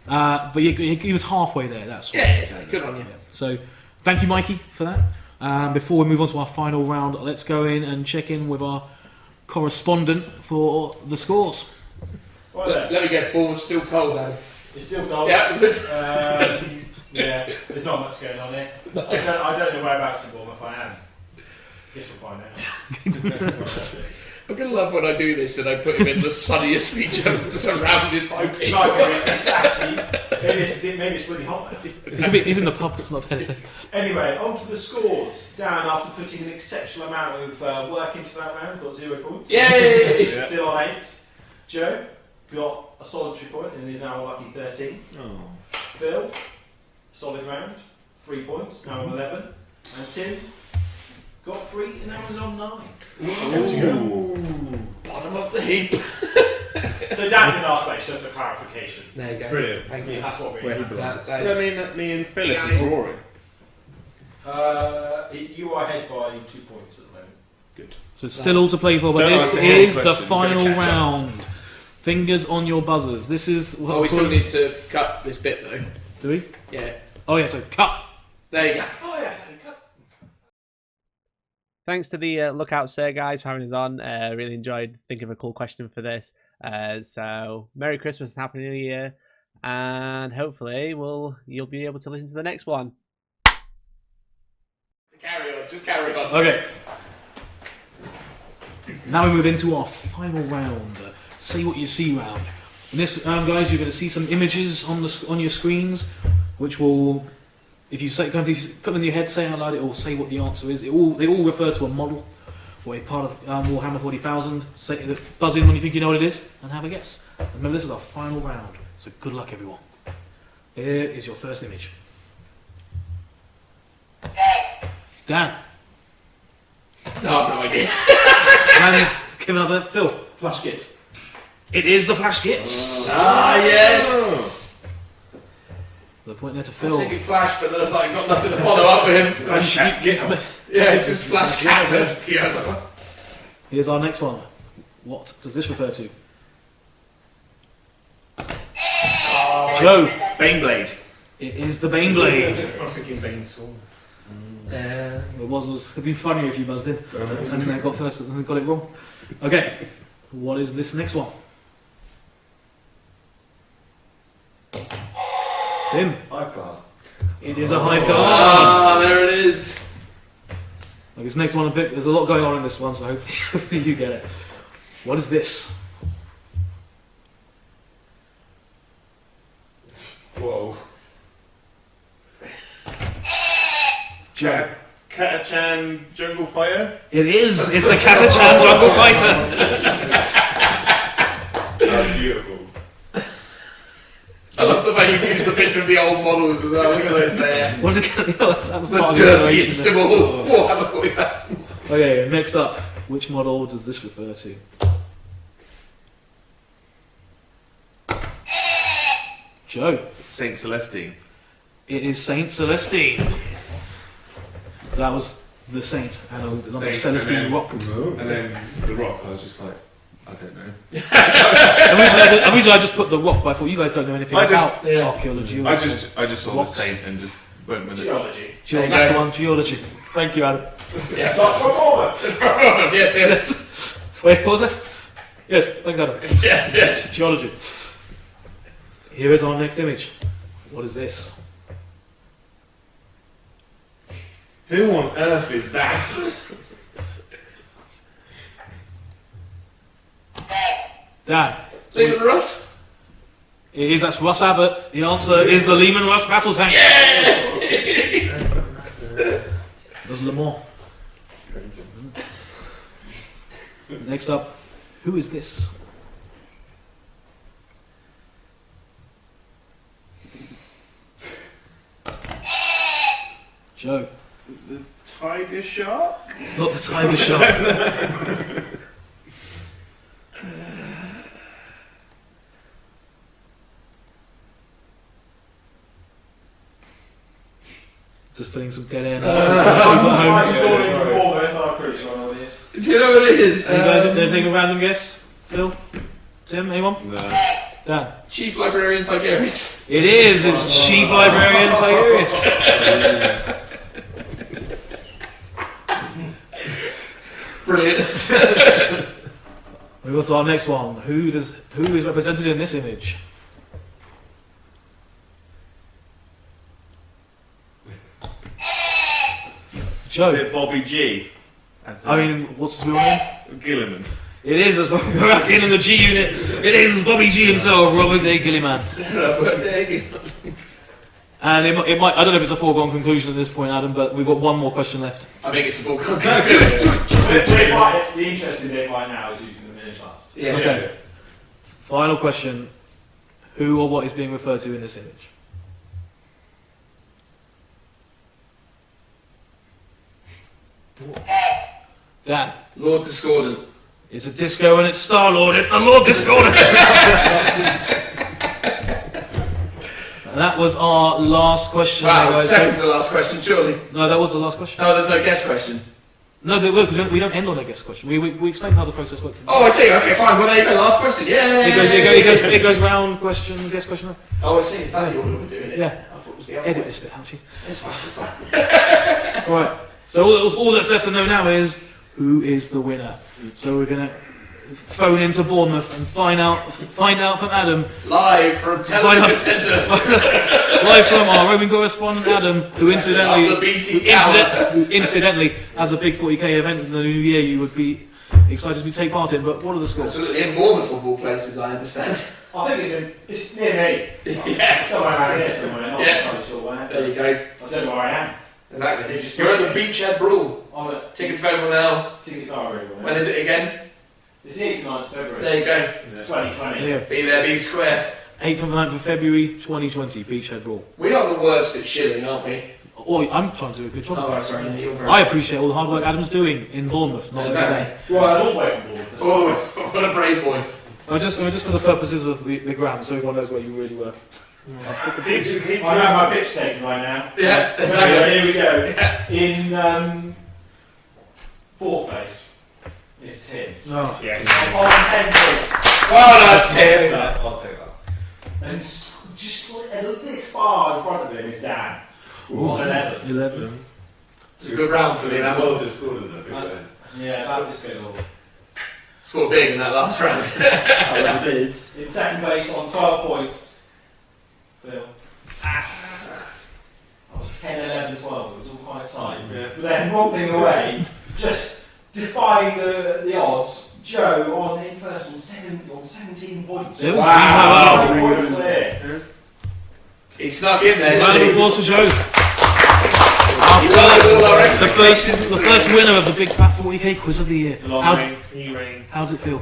But he was halfway there. That's good on you. So, thank you, Mikey, for that. Before we move on to our final round, let's go in and check in with our correspondent for the scores. Let me guess, ball was still cold though. It's still gold. Yeah, yeah, there's not much going on here. I don't know whereabouts in Bournemouth I am. Guess we'll find out. I'm going to love when I do this and I put him in the sunniest beach ever, surrounded by people. Actually, maybe it's really hot now. He's in the pub, not there. Anyway, on to the scores. Dan, after putting an exceptional amount of work into that round, got 0 points. Yay! Still on 8. Joe got a solitary point and is now a lucky 13. Oh. Phil, solid round, 3 points, now on 11. And Tim got 3 and now is on 9. Ooh. Bottom of the heap. So Dan's in last place, just a clarification. There you go. Brilliant. Thank you. That's what Where he we're belongs. That mean that me and Phyllis are drawing? You are ahead by 2 points at the moment. Good. So still all to play for, but Don't this answer any is the questions, you're final gonna catch up. round. Fingers on your buzzers. This is. Oh, we still need to cut this bit though. Do we? Yeah. Oh yeah. So cut. There you go. Oh yeah, cut. Thanks to the Lookout Sir guys for having us on. Really enjoyed thinking of a cool question for this. So Merry Christmas and Happy New Year, and hopefully you'll be able to listen to the next one. Carry on, just carry on. Okay. Now we move into our final round. Say what you see round. In this, guys, you're going to see some images on your screens, which will, if you put them in your head, say out loud, it will say what the answer is. They all refer to a model or a part of Warhammer 40,000. Buzz in when you think you know what it is, and have a guess. Remember, this is our final round, so good luck, everyone. Here is your first image. It's Dan. No, I've no idea. Dan's giving up that. Phil. Flash kit. It is the flash kits. Ah, yes. The point there to I was Phil. thinking Flash, but then I was like, got nothing to follow up with him. Flash kit. Yeah, it's just Flash Cat. Yeah, I was like, what? Here's our next one. What does this refer to? Joe. Baneblade. It is the Baneblade. I was thinking Bane Sword. It would be funnier if you buzzed in and then got first and got it wrong. Okay, what is this next one? Tim. Hive guard. It is a hive guard. Ah, there it is. Like this next one, there's a lot going on in this one, so hopefully you get it. What is this? Whoa. Joe. Catachan Jungle Fire. It is. It's the Catachan Jungle Fighter. That's beautiful. I love the way you use the picture of the old models as well. Look at those there. What did that was part The of the derpy inspiration there. Instable Warhammer 40,000. Okay, next up, which model does this refer to? Joe. Saint Celestine. It is Saint Celestine. So that was the Saint and another Celestine rock. And then the rock, I was just like, I don't know. Originally I just put the rock, but I thought you guys don't know anything about archaeology. I just saw rocks. the Saint and just went with it. Geology. That's the one, geology. Thank you, Adam. Yeah. Yes. Wait, what was that? Yes, thanks, Adam. Yeah. Geology. Here is our next image. What is this? Who on earth is that? Dan. Lehman Russ. It is, that's Russ Abbott. The answer is the Lehman Russ battle tank. Yeah! There's Le Mans. Next up, who is this? Joe. The Tiger Shark? It's not the Tiger Shark. Just filling some dead air now. Do you know what it is? You guys, there's a random guess? Phil? Tim? Anyone? No. Dan? Chief Librarian Tigerius. It is! It's Chief Librarian Tigerius. Brilliant. We go to our next one. Who is represented in this image? Joe. Is it Bobby G? I mean, what's his real name? Gilliman. It is, as well. We're up in the G unit. It is Bobby G himself, Robert A. Gilliman. And it might, I don't know if it's a foregone conclusion at this point, Adam, but we've got one more question left. I think it's a foregone The interesting bit right now is who's going to finish last. Yes. Okay. Final question. Who or what is being referred to in this image? Dan. Lord Discordant. It's a disco and it's Star-Lord. It's the Lord Discordant. That was our last question. Wow, guys. second to last question, surely. No, that was the last question. No, there's no guest question. No, because we don't end on a guest question. We explain how the process works. Oh, I see. Okay, fine. Well, there you go. Last question. Yay! It goes round question, guest question. Oh, I see. Is that the order we're doing it? Yeah. I thought it was the other Edit way. this bit, haven't you? It's fine. Right. So all that's left to know now is who is the winner. So we're gonna phone into Bournemouth and find out from Adam. Live from Television Centre. Live from our roving correspondent Adam, who incidentally, Up the BT Tower. incidentally, as a big 40k event in the new year, you would be excited to take part in. But what are the scores? Absolutely. In Bournemouth of all places, I understand. I think it's near me. Yeah. Somewhere around here somewhere. Not entirely sure where. There you go. I don't know where I am. Exactly. You're at the Beachhead Brawl. I'm at Tickets available now. Tickets are available. When is it again? It's the 8th and 9th of February. There you go. 2020. Yeah. Be there, be square. 8th and 9th of February 2020, Beachhead Brawl. We are the worst at shilling, aren't we? Oh, I'm trying to do a good job. Oh, sorry. You're very I appreciate all the hard work Adam's doing in Bournemouth. Not Exactly. Well, all the way from Bournemouth. Oh, what a brave boy. Just for the purposes of the ground, so everyone knows where you really were. I have my pitch taken right now. Yeah, exactly. Here we go. In 4th place is Tim. Oh. Yes. On 10 points. Well done, Tim. I'll take that. And just this far in front of him is Dan. On 11. 11. It's a good round for me, that Well, one. just scored in a big way. Yeah, about this good level. Scored big in that last round. In second place on 12 points, Phil. I was 10, 11, 12. It was all quite tight. Yeah. But then romping away, just defying the odds. Joe in first on 17 points. Yeah. Wow. 3 points clear. He snuck in there. Round of didn't he? applause for Joe. He lowered all our The expectations. first winner of the Big Fat 40k Quiz of the Year. Long ring, E-ring. How's it feel?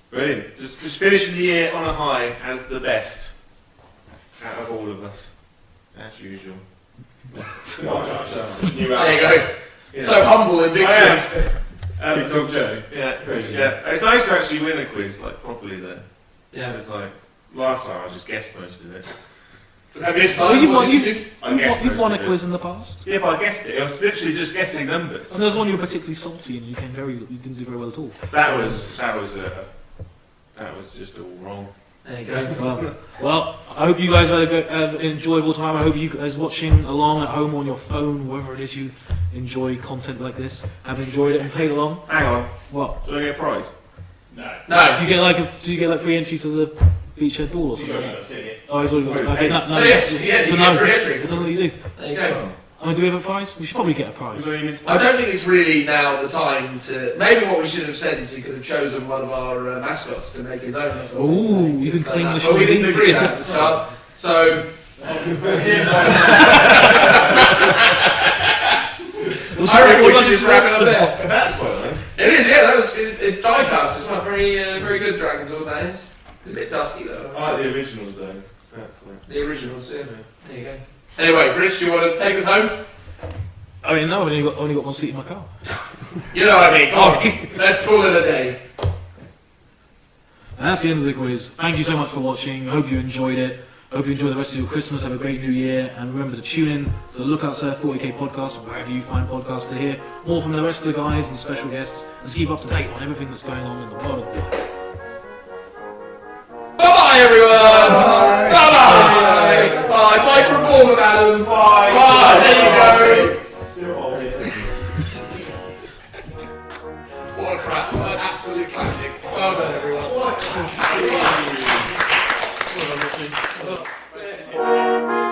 Brilliant. Just finishing the year on a high as the best out of all of us, as usual. There you go. Yeah. So humble and big. I am. Big Dog Joe. Yeah, Crazy. yeah. It's nice to actually win a quiz like properly though. Yeah. It's like last time I just guessed most of it. And this Well, time, you've what won, did you do? you've won a quiz in the past. Yeah, but I guessed it. I was literally just guessing numbers. And there was one you were particularly salty and you didn't do very well at all. That was just all wrong. There you go. Well, I hope you guys had an enjoyable time. I hope you guys watching along at home on your phone, wherever it is you enjoy content like this, have enjoyed it and played along. Hang on. What? Do I get a prize? No. Do you get like free entry to the Beachhead Brawl or something? Oh, it's already got okay, no, So yes, you so get no, free entry. it doesn't let you do. There you go. I mean, do we have a prize? We should probably get a prize. I don't think it's really now the time to. Maybe what we should have said is he could have chosen one of our mascots to make his own. Or something. Ooh, you can claim the show. But we didn't agree that at the start. So. I reckon we should just wrap it up there. That's quite nice. It is, yeah. It's die-cast. It's not very good Dragon's Sword, that is. It's a bit dusty though. I like the originals though. That's like... The originals, yeah. There you go. Anyway, Rich, do you want to take us home? I mean, no, I've only got one seat in my car. You know what I mean. Come on. Let's call it a day. And that's the end of the quiz. Thank you so much for watching. I hope you enjoyed it. I hope you enjoy the rest of your Christmas. Have a great new year. And remember to tune in to the Lookout Sir 40k podcast, wherever you find podcasts, to hear more from the rest of the guys and special guests, and to keep up to date on everything that's going on in the world of Warhammer. Bye-bye, everyone. Bye-bye. Bye. Bye from Bournemouth, Adam. Bye. Bye. There you go. What a crap. What an absolute classic. Well done, everyone. What a classic.